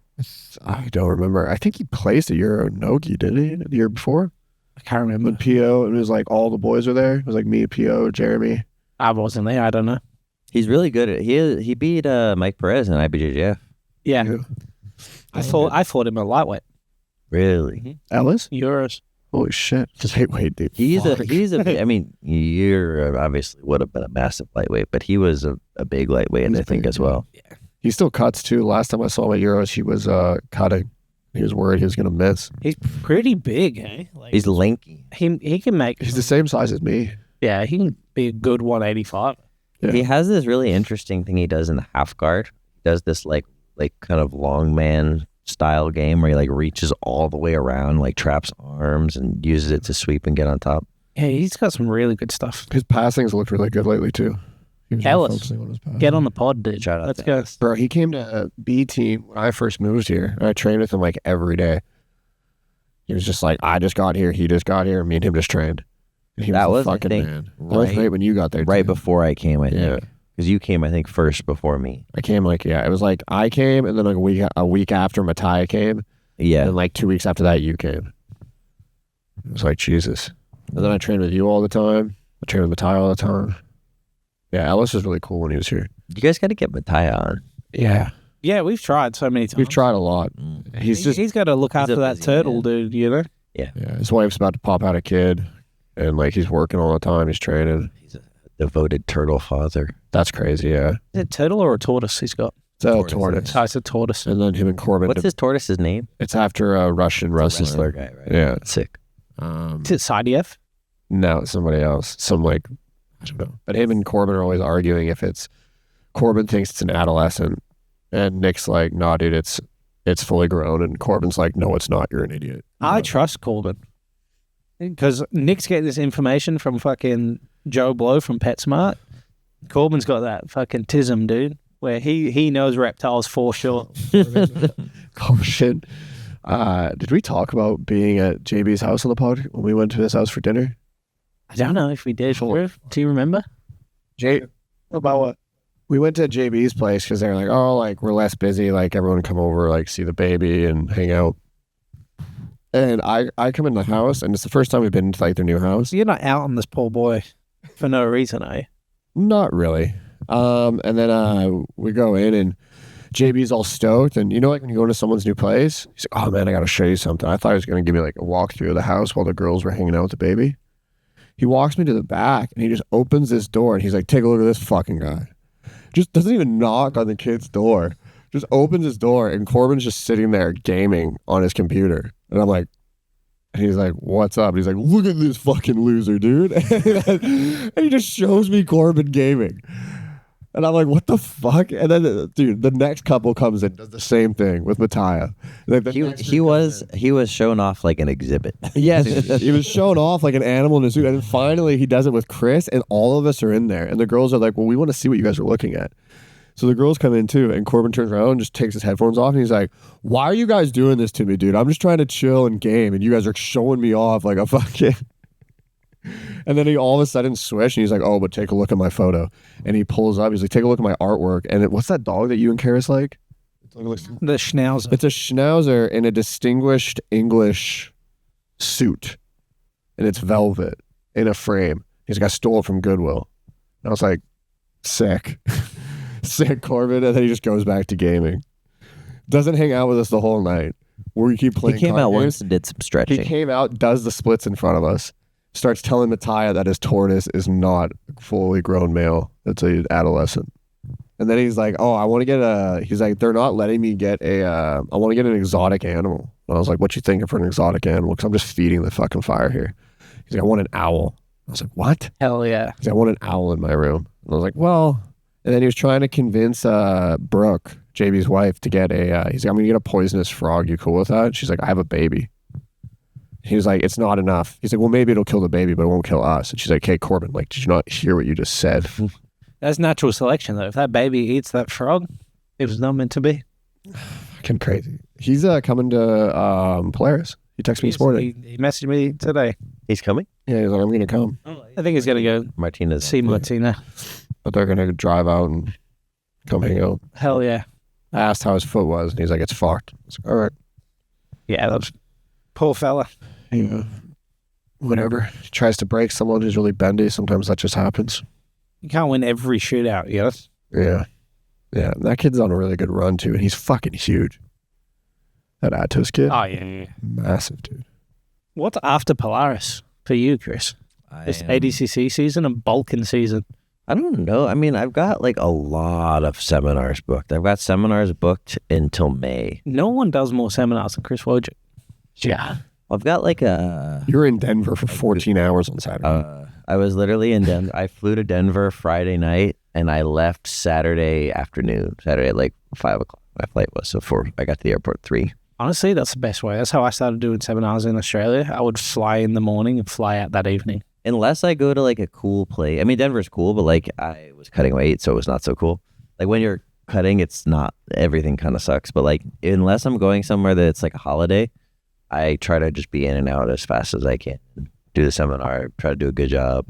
I don't remember. I think he placed a Euro no-gi, didn't he? The year before? I can't remember. When P.O., it was like all the boys were there. It was like me, P.O., Jeremy. I wasn't there. I don't know. He's really good at he beat Mike Perez in IBJJF. Yeah. Yeah. I fought him at lightweight. Really? Ellis? Euros. Holy shit. Just lightweight, dude. He's Fuck. I mean, you're obviously would have been a massive lightweight, but he was a big lightweight, He's I think, big, as well. Yeah. He still cuts, too. Last time I saw him at Euros, he was cutting. He was worried he was going to miss. He's pretty big, eh? Like, He's lanky. he can make. He's the same size as me. Yeah, he can be a good 185. Yeah. He has this really interesting thing he does in the half guard. He does this like kind of long man style game where he like reaches all the way around, like traps arms and uses it to sweep and get on top. Yeah, he's got some really good stuff. His passing's looked really good lately, too. He was Ellis, focusing on his passing. Get on the pod, dude. Shout out Let's to go. Bro, he came to B team when I first moved here. And I trained with him like every day. He was just like, I just got here. He just got here. Me and him just trained. And he That was was, the I fucking think, man. That was right when you got there. Right too. before I came, I think. Yeah. Because you came, I think, first before me. I came it was like I came and then like a week after Matthias came. Yeah. And like 2 weeks after that, you came. It was like, Jesus. And then I trained with you all the time. I trained with Matthias all the time. Yeah, Ellis was really cool when he was here. You guys got to get Matthias on. Yeah. Yeah, we've tried so many times. We've tried a lot. He's got to look after a that busy turtle, man. dude, you know? Yeah, his wife's about to pop out a kid. And like he's working all the time. He's training. He's a devoted turtle father. That's crazy, yeah. Is it turtle or a tortoise he's got? It's a Tortoise. tortoise. Oh, it's a tortoise. And then him and Corbin. What's his tortoise's name? It's after a Russian wrestler. guy, right? Yeah. Sick. Is it Sidiev? No, it's somebody else. Some like, I don't know. But him and Corbin are always arguing if it's, Corbin thinks it's an adolescent. And Nick's like, nah, dude, it's fully grown. And Corbin's like, no, it's not. You're an idiot. I trust Corbin. Because Nick's getting this information from fucking Joe Blow from PetSmart. Corbin's got that fucking tism, dude, where he knows reptiles for sure. Oh, shit. Did we talk about being at JB's house on the pod when we went to his house for dinner? I don't know if we did. Do you remember? About what? We went to JB's place because they're like, oh, like, we're less busy. Like, everyone come over, like, see the baby and hang out. And I come in the house, and it's the first time we've been to, like, their new house. You're not out on this poor boy for no reason, are you? Not really. And then we go in, and JB's all stoked. And you know, like, when you go to someone's new place, he's like, oh, man, I got to show you something. I thought he was going to give me, like, a walkthrough of the house while the girls were hanging out with the baby. He walks me to the back, and he just opens this door, and he's like, take a look at this fucking guy. Just doesn't even knock on the kid's door. Just opens his door, and Corbin's just sitting there gaming on his computer. And I'm like, and he's like, what's up? And he's like, look at this fucking loser, dude. And he just shows me Corbin gaming. And I'm like, what the fuck? And then, dude, the next couple comes in, does the same thing with Mattia. Like, He was shown off like an exhibit. yes, he was showing off like an animal in a suit. And then finally he does it with Chris, and all of us are in there. And the girls are like, well, we want to see what you guys are looking at. So the girls come in too, and Corbin turns around and just takes his headphones off, and he's like, why are you guys doing this to me, dude? I'm just trying to chill and game, and you guys are showing me off like a fucking... And then he all of a sudden switched, and he's like, oh, but take a look at my photo. And he pulls up, he's like, take a look at my artwork. And what's that dog that you and Karis like? The Schnauzer. It's a Schnauzer in a distinguished English suit, and it's velvet in a frame. He's like, I stole it from Goodwill. And I was like, sick. Sick, Corbin. And then he just goes back to gaming. Doesn't hang out with us the whole night. We keep playing. He came out games. once and did some stretching. He came out, does the splits in front of us, starts telling Mattia that his tortoise is not a fully grown male. It's an adolescent. And then he's like, oh, I want to get he's like, they're not letting me get I want to get an exotic animal. And I was like, what you thinking for an exotic animal? Because I'm just feeding the fucking fire here. He's like, I want an owl. I was like, what? Hell yeah. He's like, I want an owl in my room. And I was like, well, and then he was trying to convince Brooke, JB's wife, to get he's like, I'm going to get a poisonous frog. You cool with that? She's like, I have a baby. He was like, it's not enough. He's like, well, maybe it'll kill the baby, but it won't kill us. And she's like, hey, Corbin, like, did you not hear what you just said? That's natural selection, though. If that baby eats that frog, it was not meant to be. Fucking crazy. He's coming to Polaris. He texted me this morning. He messaged me today. He's coming? Yeah, he's like, I'm going to come. I think he's going to go Martinez. see Martina. But they're going to drive out and come hang out. Hell yeah. I asked how his foot was, and he's like, it's fucked. I was like, all right. Yeah, that's poor fella. Yeah. Whatever. He tries to break someone who's really bendy. Sometimes that just happens. You can't win every shootout, yes? Yeah. Yeah. And that kid's on a really good run, too, and he's fucking huge. That Atos kid. Oh, yeah. Massive, dude. What's after Polaris for you, Chris? This ADCC season and Balkan season. I don't know. I mean, I've got like a lot of seminars booked. I've got seminars booked until May. No one does more seminars than Chris Wojcik. Yeah. I've got like a... You were in Denver for 14 hours on Saturday. I was literally in Denver. I flew to Denver Friday night, and I left Saturday afternoon. Saturday at like 5 o'clock. My flight was, so I got to the airport at 3. Honestly, that's the best way. That's how I started doing seminars in Australia. I would fly in the morning and fly out that evening. Unless I go to like a cool place. I mean, Denver's cool, but like I was cutting weight, so it was not so cool. Like when you're cutting, it's not, everything kind of sucks. But like, unless I'm going somewhere that it's like a holiday, I try to just be in and out as fast as I can. Do the seminar, try to do a good job,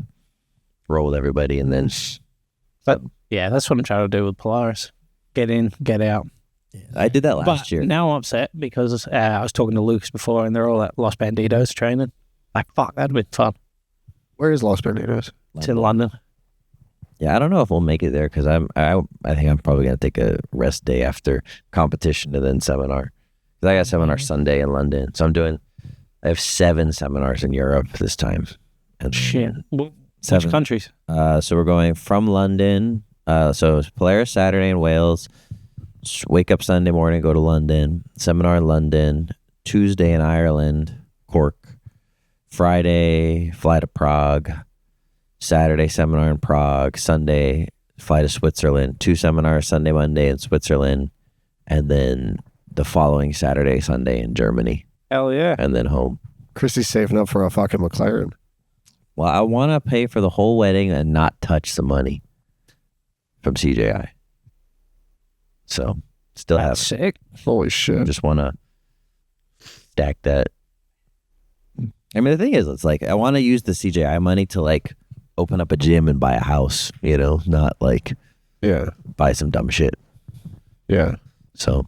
roll with everybody, and then... Yeah, that's what I'm trying to do with Polaris. Get in, get out. I did that last year. Now I'm upset because I was talking to Lucas before, and they're all at Los Bandidos training. Like, fuck, that'd be fun. Where is Los Bandidos? It's in London. Yeah, I don't know if we'll make it there because I think I'm probably going to take a rest day after competition and then seminar. Because I got seminar Sunday in London. So I have 7 seminars in Europe this time. And Shit. Which 7 countries? So we're going from London. So it's Polaris Saturday in Wales. wake up Sunday morning, go to London, seminar in London, Tuesday in Ireland, Cork, Friday, fly to Prague, Saturday, seminar in Prague, Sunday, fly to Switzerland, 2 seminars, Sunday, Monday in Switzerland, and then the following Saturday, Sunday in Germany, Hell yeah. and then home. Christy's saving up for a fucking McLaren. Well, I want to pay for the whole wedding and not touch the money from CJI. So, still have That's sick. Holy shit. just want to stack that. I mean, the thing is, it's like I want to use the CJI money to like open up a gym and buy a house, you know, not like Yeah. buy some dumb shit. Yeah. So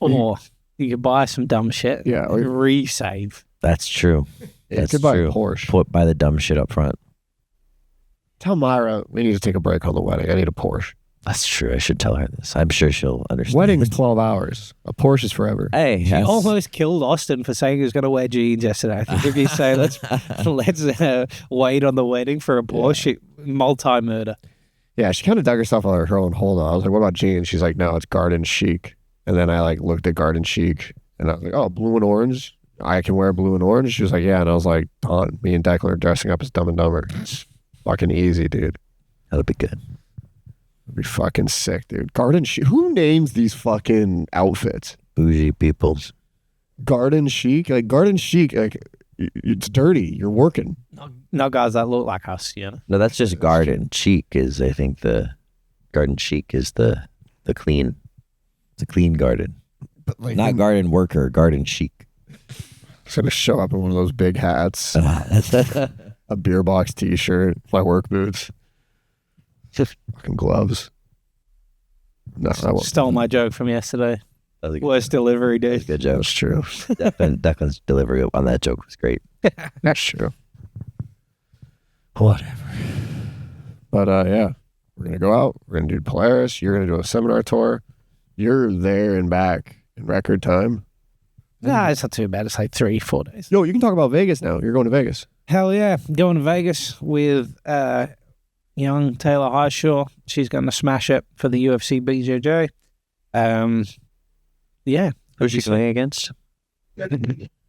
Or you could buy some dumb shit. Yeah, or- Resave. that's true. You That's could buy true. a Porsche. Buy the dumb shit up front. Tell Myra we need to take a break on the wedding. I need a Porsche. That's true. I should tell her this. I'm sure she'll understand. Wedding is 12 hours. A Porsche is forever. Hey, He that's- almost killed Austin for saying he was going to wear jeans yesterday. I think if you say let's wait on the wedding for a Porsche, multi-murder. Yeah, she kind of dug herself on her own hole. I was like, what about jeans? She's like, no, it's garden chic. And then I like looked at garden chic and I was like, oh, blue and orange. I can wear blue and orange. She was like, yeah. And I was like, done. Me and Declan are dressing up as Dumb and Dumber. It's fucking easy, dude. that'll be good. It'd be fucking sick, dude. Garden chic. Who names these fucking outfits? Bougie people. Garden chic? Like, garden chic, like, it's dirty. You're working. No guys that look like us, you know. No, that's just garden. Chic is, I think, the garden chic is the clean. It's a clean garden. But like, Not garden worker, garden chic. It's going to show up in one of those big hats, a beer box t-shirt, my work boots, fucking gloves. No, I won't. Stole my joke from yesterday. Worst delivery day. Good joke. That's true. Declan's delivery on that joke was great. That's true. Whatever. But yeah, we're going to go out. We're going to do Polaris. You're going to do a seminar tour. You're there and back in record time. Nah, it's not too bad. It's like 3-4 days. Yo, you can talk about Vegas now. You're going to Vegas. Hell yeah. Going to Vegas with young Taylor Highshaw. She's going to smash it for the UFC BJJ. Yeah. Who's she playing against?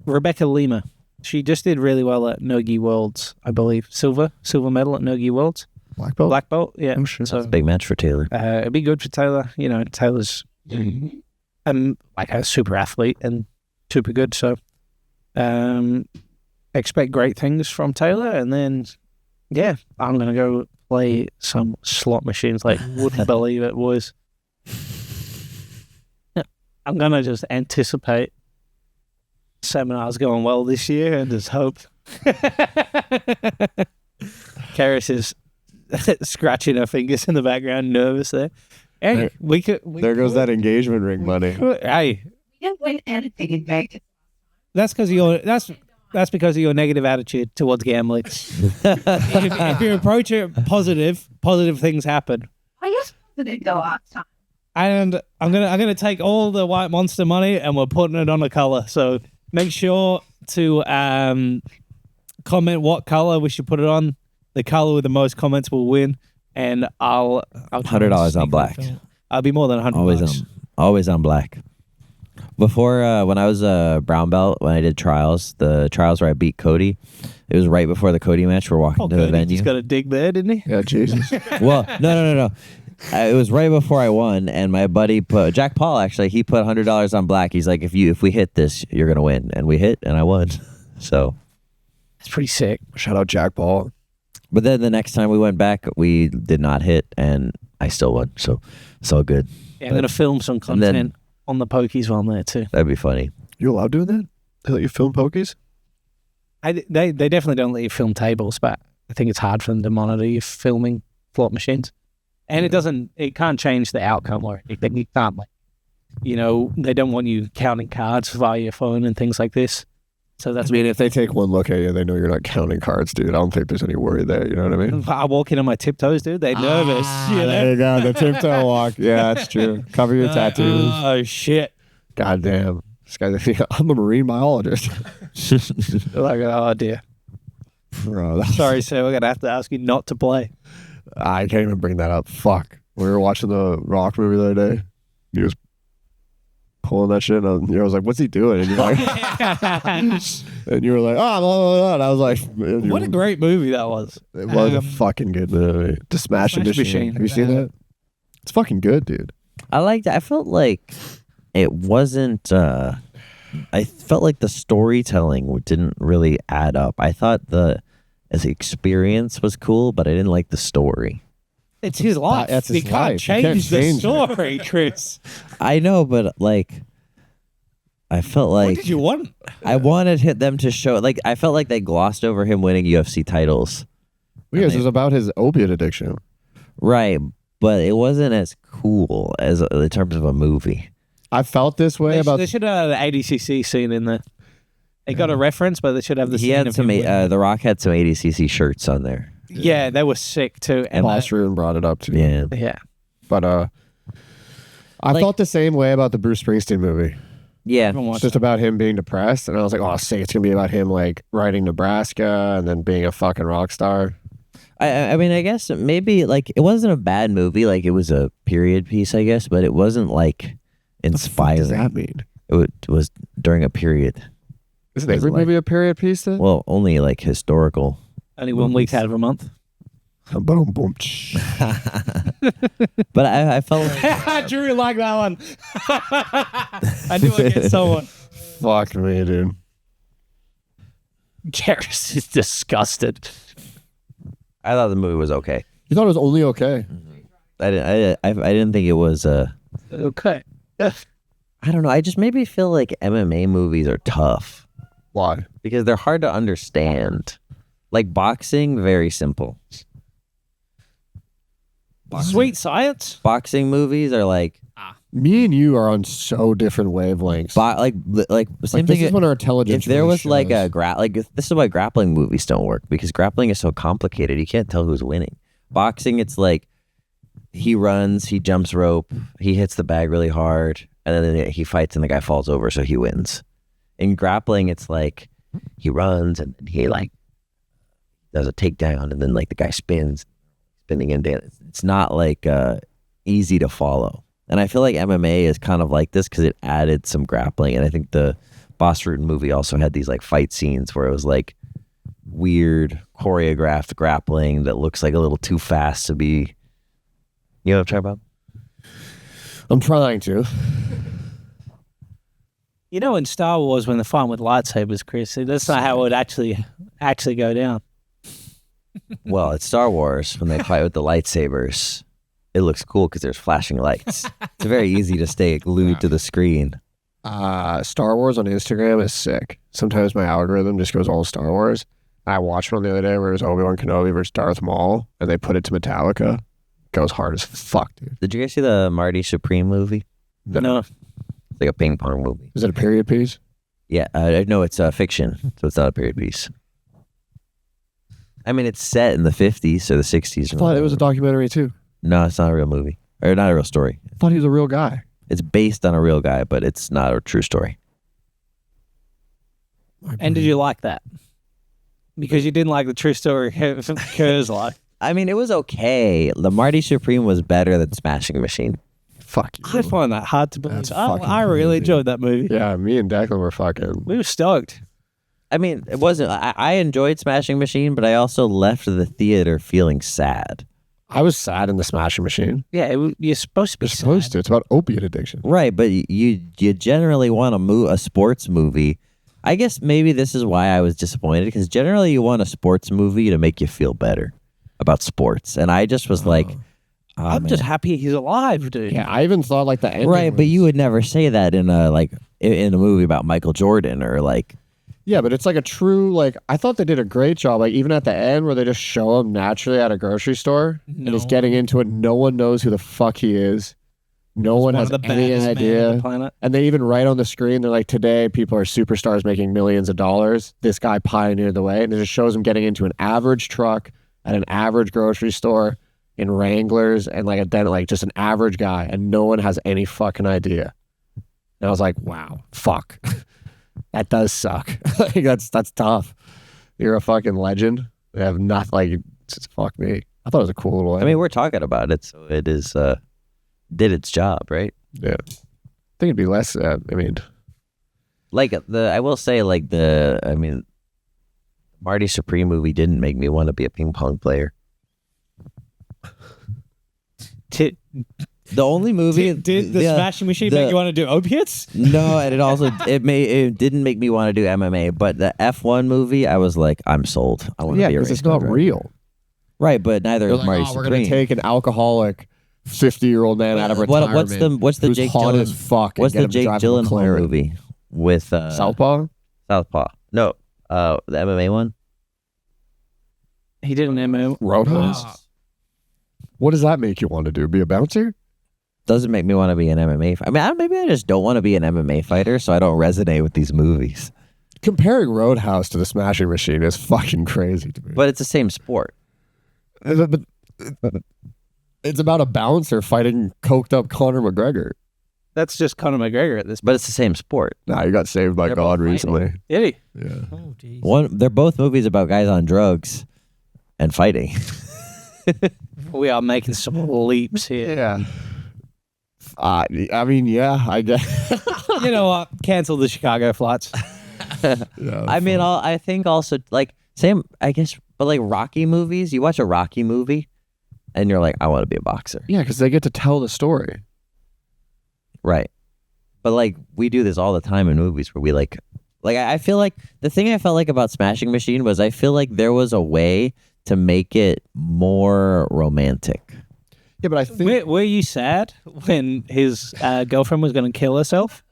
Rebecca Lima. She just did really well at Nogi Worlds, I believe. Silver medal at Nogi Worlds. Black belt? Black belt, yeah. Oh, shit. So Big match for Taylor. it'd be good for Taylor. You know, Taylor's like a super athlete and super good. So expect great things from Taylor. And then, yeah, I'm going to go play some slot machines like wouldn't believe it was. I'm going to just anticipate seminars going well this year and just hope. Karis is scratching her fingers in the background, nervous there. Hey, There goes that engagement ring money. Hey, didn't win anything in Vegas. that's because of your that's because of your negative attitude towards gambling. if you approach it positive things happen. I guess it didn't go outside. And I'm gonna take all the White Monster money and we're putting it on a color. So make sure to comment what color we should put it on. The color with the most comments will win. And I'll $100 on black. I'll be more than $100. Always on black. Before, when I was a brown belt, when I did trials, the trials where I beat Cody, it was right before the Cody match. We're walking to the venue. He's got a dig there, didn't he? Yeah, Jesus. Well, no. It was right before I won, and my buddy Jack Paul actually, he put $100 on black. He's like, if we hit this, you're gonna win, and we hit, and I won. So It's pretty sick. Shout out Jack Ball. but then the next time we went back, we did not hit, and I still won. So it's all good. Yeah, I'm gonna film some and then- content on the pokies while I'm there too. That'd be funny. You allowed doing that? They let you film pokies? They definitely don't let you film tables, but I think it's hard for them to monitor you filming slot machines. And it can't change the outcome or anything. You can't, they don't want you counting cards via your phone and things like this. So that's I mean, if they take one look at you, they know you're not counting cards, dude. I don't think there's any worry there. You know what I mean? I walk in on my tiptoes, dude. They're nervous. There you go. The tiptoe walk. Yeah, that's true. Cover your tattoos. Oh, shit. God damn. This guy's I'm a marine biologist. Like, oh, dear. Bro, that's, Sorry, sir. We're going to have to ask you not to play. I can't even bring that up. Fuck. We were watching the Rock movie the other day. He was pulling that shit, and I was like, "What's he doing?" And you're like, and you were like, "Oh, blah, blah, blah." And I was like, What a great movie that was. It was a fucking good movie. The Smashing Machine. Have you seen that? It's fucking good, dude. I liked it. I felt like it wasn't. I felt like the storytelling didn't really add up. I thought as experience was cool, but I didn't like the story. It's his life. That's his you can't life. You can't change the change it. story, Chris. I know, but like, I felt What like did you want? I wanted them to show. Like, I felt like they glossed over him winning UFC titles. Because it was about his opiate addiction. Right, but it wasn't as cool as in terms of a movie. I felt this way about. They should have had an ADCC scene in there. They got a reference, but they should have the He scene had of some. him winning. The Rock had some ADCC shirts on there. Yeah, they were sick too. And Boss Ruin brought it up too. Yeah, yeah. But I felt the same way about the Bruce Springsteen movie. yeah. It's just about him being depressed, and I was like, "Oh, sick! It's gonna be about him like riding Nebraska and then being a fucking rock star." I mean, I guess maybe like it wasn't a bad movie. Like it was a period piece, I guess, but it wasn't like inspiring. What does that mean? It was during a period. Isn't every movie a period piece then? Well, only like historical. Only 1 week out of a month. Boom, boom. But I felt like Drew like that one. I knew I'd get someone. Fuck me, dude. Garrus is disgusted. I thought the movie was okay. You thought it was only okay. I didn't think it was. Okay. I don't know. I just maybe feel like MMA movies are tough Why? because they're hard to understand. Like boxing, very simple. Sweet science. Boxing movies are like Me and you are on so different wavelengths. like same This thing. is when our intelligence. If there really was like shows. this is why grappling movies don't work because grappling is so complicated. You can't tell who's winning. Boxing, it's like he runs, he jumps rope, he hits the bag really hard, and then he fights and the guy falls over, so he wins. In grappling, it's like he runs and he like does a takedown, and then like the guy spinning him down. It's not like easy to follow. And I feel like MMA is kind of like this because it added some grappling. And I think the Boss Rutan movie also had these like fight scenes where it was like weird choreographed grappling that looks like a little too fast to be. You know what I'm talking about? I'm trying to. You know, in Star Wars, when they're fighting with lightsabers, Chris, that's not how it would actually go down. Well, it's Star Wars when they fight with the lightsabers. It looks cool because there's flashing lights. It's very easy to stay glued to the screen. Star Wars on Instagram is sick. Sometimes my algorithm just goes all Star Wars. I watched one the other day where it was Obi-Wan Kenobi versus Darth Maul, and they put it to Metallica. Goes hard as fuck, dude. Did you guys see the Marty Supreme movie? No. It's like a ping pong movie. Is it a period piece? Yeah, no, it's fiction, so it's not a period piece. I mean, it's set in the 50s or the 60s. I thought it was a documentary too. No, it's not a real movie. Or not a real story. I thought he was a real guy. It's based on a real guy, but it's not a true story. And did you like that? Because you didn't like the true story Kerr's like. I mean, it was okay. The Marty Supreme was better than Smashing Machine. Fuck you. I find that hard to That's believe. fucking I really crazy. enjoyed that movie. Yeah, me and Declan were fucking. We were stoked. I mean, it wasn't. I enjoyed Smashing Machine, but I also left the theater feeling sad. I was sad in the Smashing Machine. Yeah, you're supposed to be You're supposed sad. to. It's about opiate addiction. Right, but you generally want a sports movie. I guess maybe this is why I was disappointed because generally you want a sports movie to make you feel better about sports, and I just was like, oh, I'm man. just happy he's alive, dude. Yeah, I even thought like the ending. Right, but was- you would never say that in a movie about Michael Jordan or like. Yeah, but it's like a true like. I thought they did a great job. Like even at the end where they just show him naturally at a grocery store and he's No. getting into it. No one knows who the fuck he is. No one has of the any baddest men on idea. the planet. And they even write on the screen, they're like, today people are superstars making millions of dollars. This guy pioneered the way. And it just shows him getting into an average truck at an average grocery store in Wranglers and like just an average guy. And no one has any fucking idea. And I was like, wow, fuck. That does suck. Like that's tough. You're a fucking legend. They have nothing like, just fuck me. I thought it was a cool little I mean, we're talking about it, so it is did its job, right? Yeah. I think it'd be less. I mean, Like I will say, like Marty Supreme movie didn't make me want to be a ping pong player. Did The only movie the smashing machine make you want to do opiates? No, and it didn't make me want to do MMA. But the F1 movie, I was like, I'm sold. I want to be a race because it's car not driver. real. Right, but neither They're is like, Marty we're Supreme. gonna take an alcoholic 50-year-old man out of retirement. What's the who's Jake hot as Gyllenhaal? fuck? What's and the get him Jake to drive a Gyllenhaal McLaren? movie with Southpaw? Southpaw? No, the MMA one. He did an MO. Roadhouse? What does that make you want to do? Be a bouncer? Doesn't make me want to be an MMA. Maybe I just don't want to be an MMA fighter, so I don't resonate with these movies. Comparing Roadhouse to the Smashing Machine is fucking crazy to me. But it's the same sport. But it's about a bouncer fighting coked up Conor McGregor. That's just Conor McGregor at this point. But it's the same sport. Nah, you got saved by They're God both fighting. recently. Did he? Yeah. Oh, geez. They're both movies about guys on drugs and fighting. We are making some leaps here. Yeah. I mean, yeah, I guess. You know what? Cancel the Chicago flights. Yeah, I think also like same, I guess, but like Rocky movies. You watch a Rocky movie, and you're like, I want to be a boxer, yeah, because they get to tell the story. right? But like we do this all the time in movies where we like I feel like the thing I felt like about Smashing Machine was I feel like there was a way to make it more romantic. Yeah, but I think Were you sad when his girlfriend was going to kill herself?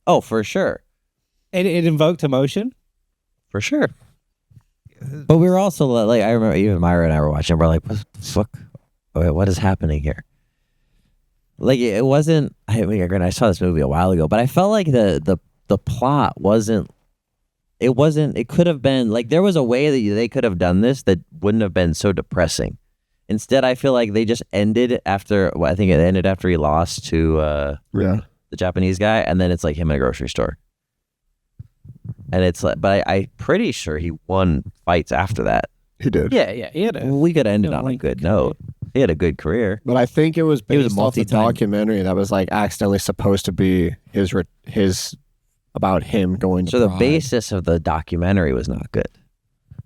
Oh, for sure, It invoked emotion. for sure. But we were also like, I remember even Myra and I were watching. We're like, what the fuck? What is happening here? Like it wasn't. I mean, again, I saw this movie a while ago, but I felt like the plot wasn't. It wasn't. It could have been like there was a way that they could have done this that wouldn't have been so depressing. Instead, I feel like they just ended after. Well, I think it ended after he lost to yeah, the Japanese guy, and then it's like him in a grocery store. And it's like, but I'm pretty sure he won fights after that. he did. Yeah. He had a We could have ended Yeah, on a like- good note. He had a good career. But I think it was He was a based off the multi-time- documentary that was like accidentally supposed to be his about him going to So the Pride. basis of the documentary was not good.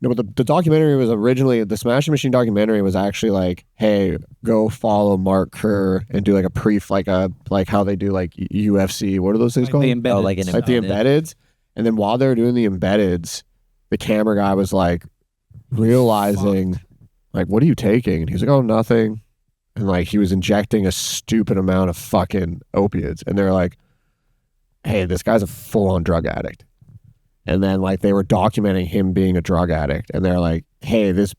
No, but the documentary was originally the Smashing Machine documentary was actually like, hey, go follow Mark Kerr and do like a like how they do like UFC. What are those things like called? the embedded. Oh, like an Like the embedded. embeddeds. And then while they were doing the embeddeds, the camera guy was like realizing, like, what are you taking? And he was like, oh, nothing. And like he was injecting a stupid amount of fucking opiates. And they're like, hey, this guy's a full-on drug addict. And then like they were documenting him being a drug addict. And they're like, hey, this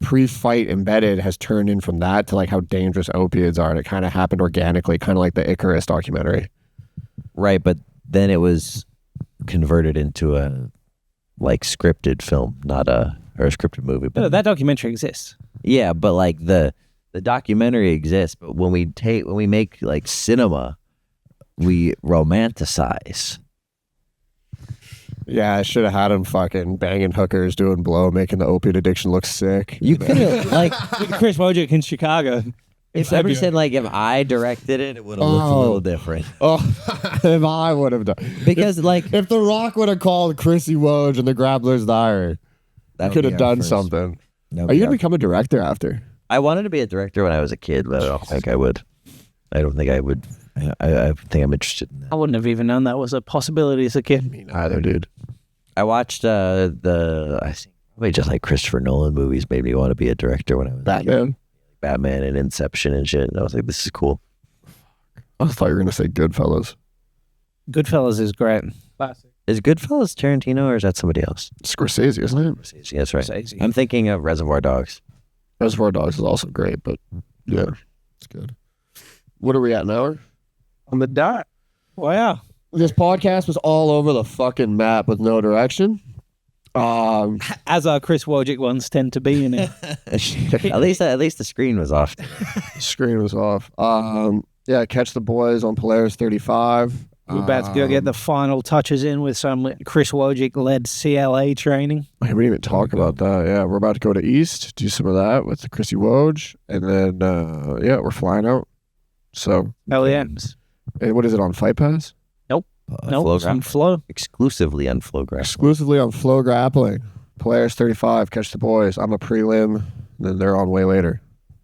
pre-fight embedded has turned in from that to like how dangerous opiates are. And it kind of happened organically, kind of like the Icarus documentary. Right, but then it was converted into a like scripted film, not a scripted movie. But No, that documentary exists. yeah, but like the documentary exists, but when we make like cinema, we romanticize. Yeah, I should have had him fucking banging hookers, doing blow, making the opiate addiction look sick. You could have like Chris Wojcik in Chicago. if ever said like if I directed it, it would have looked a Oh. little different. Oh, if I would have done. Because like If The Rock would have called Chrissy Woj and the Grappler's Diary, that would could be have our done first- something. that would Are be you our- going to become a director after? I wanted to be a director when I was a kid, but I don't think I would. I don't think I would. I think I'm interested in that. I wouldn't have even known that was a possibility as a kid. Me neither, dude. I watched I think probably just like Christopher Nolan movies made me want to be a director when I was Batman? Batman and Inception and shit. And I was like, this is cool. I thought you were going to say Goodfellas. Goodfellas is great. Is Goodfellas Tarantino or is that somebody else? Scorsese, isn't it? Yeah, that's right. Scorsese. I'm thinking of Reservoir Dogs. Reservoir Dogs is also great, but yeah, it's good. What are we at, an hour? On the dot. Wow. This podcast was all over the fucking map with no direction. As our Chris Wojcik ones tend to be in it. at least the screen was off. Screen was off. Yeah, catch the boys on Polaris 35. We're about to go get the final touches in with some Chris Wojcik-led CLA training. We didn't even talk about that. Yeah, we're about to go to East, do some of that with Chrissy Woj, and then yeah, we're flying out. So, Hell yeah. and what is it on Fight Pass? Nope, Flow some Grap- flow. exclusively on Flow Grappling. Exclusively on Flow Grappling. Polaris 35, catch the boys. I'm a prelim, then they're on way later.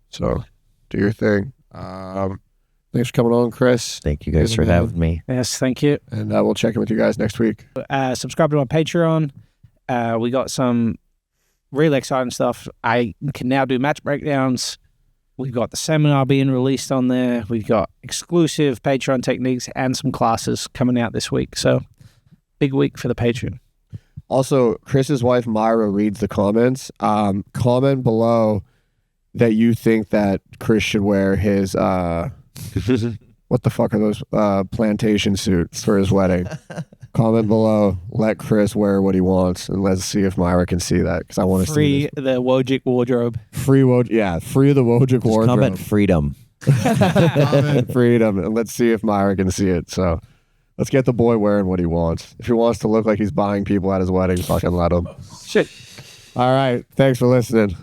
So, do your thing. Thanks for coming on, Chris. Thank you guys You're for the man. having me. Yes, thank you. And we'll check in with you guys next week. Subscribe to my Patreon. We got some really exciting stuff. I can now do match breakdowns. We've got the seminar being released on there. We've got exclusive Patreon techniques and some classes coming out this week. So, big week for the Patreon. Also, Chris's wife, Myra, reads the comments. Comment below that you think that Chris should wear his, what the fuck are those, plantation suits for his wedding. Comment below. Let Chris wear what he wants, and let's see if Myra can see that, because I want to see Free this. the Wojcik wardrobe. Free the Wojcik Just wardrobe. comment freedom. Comment freedom, and let's see if Myra can see it. So let's get the boy wearing what he wants. If he wants to look like he's buying people at his wedding, fucking let him. Shit. All right. Thanks for listening.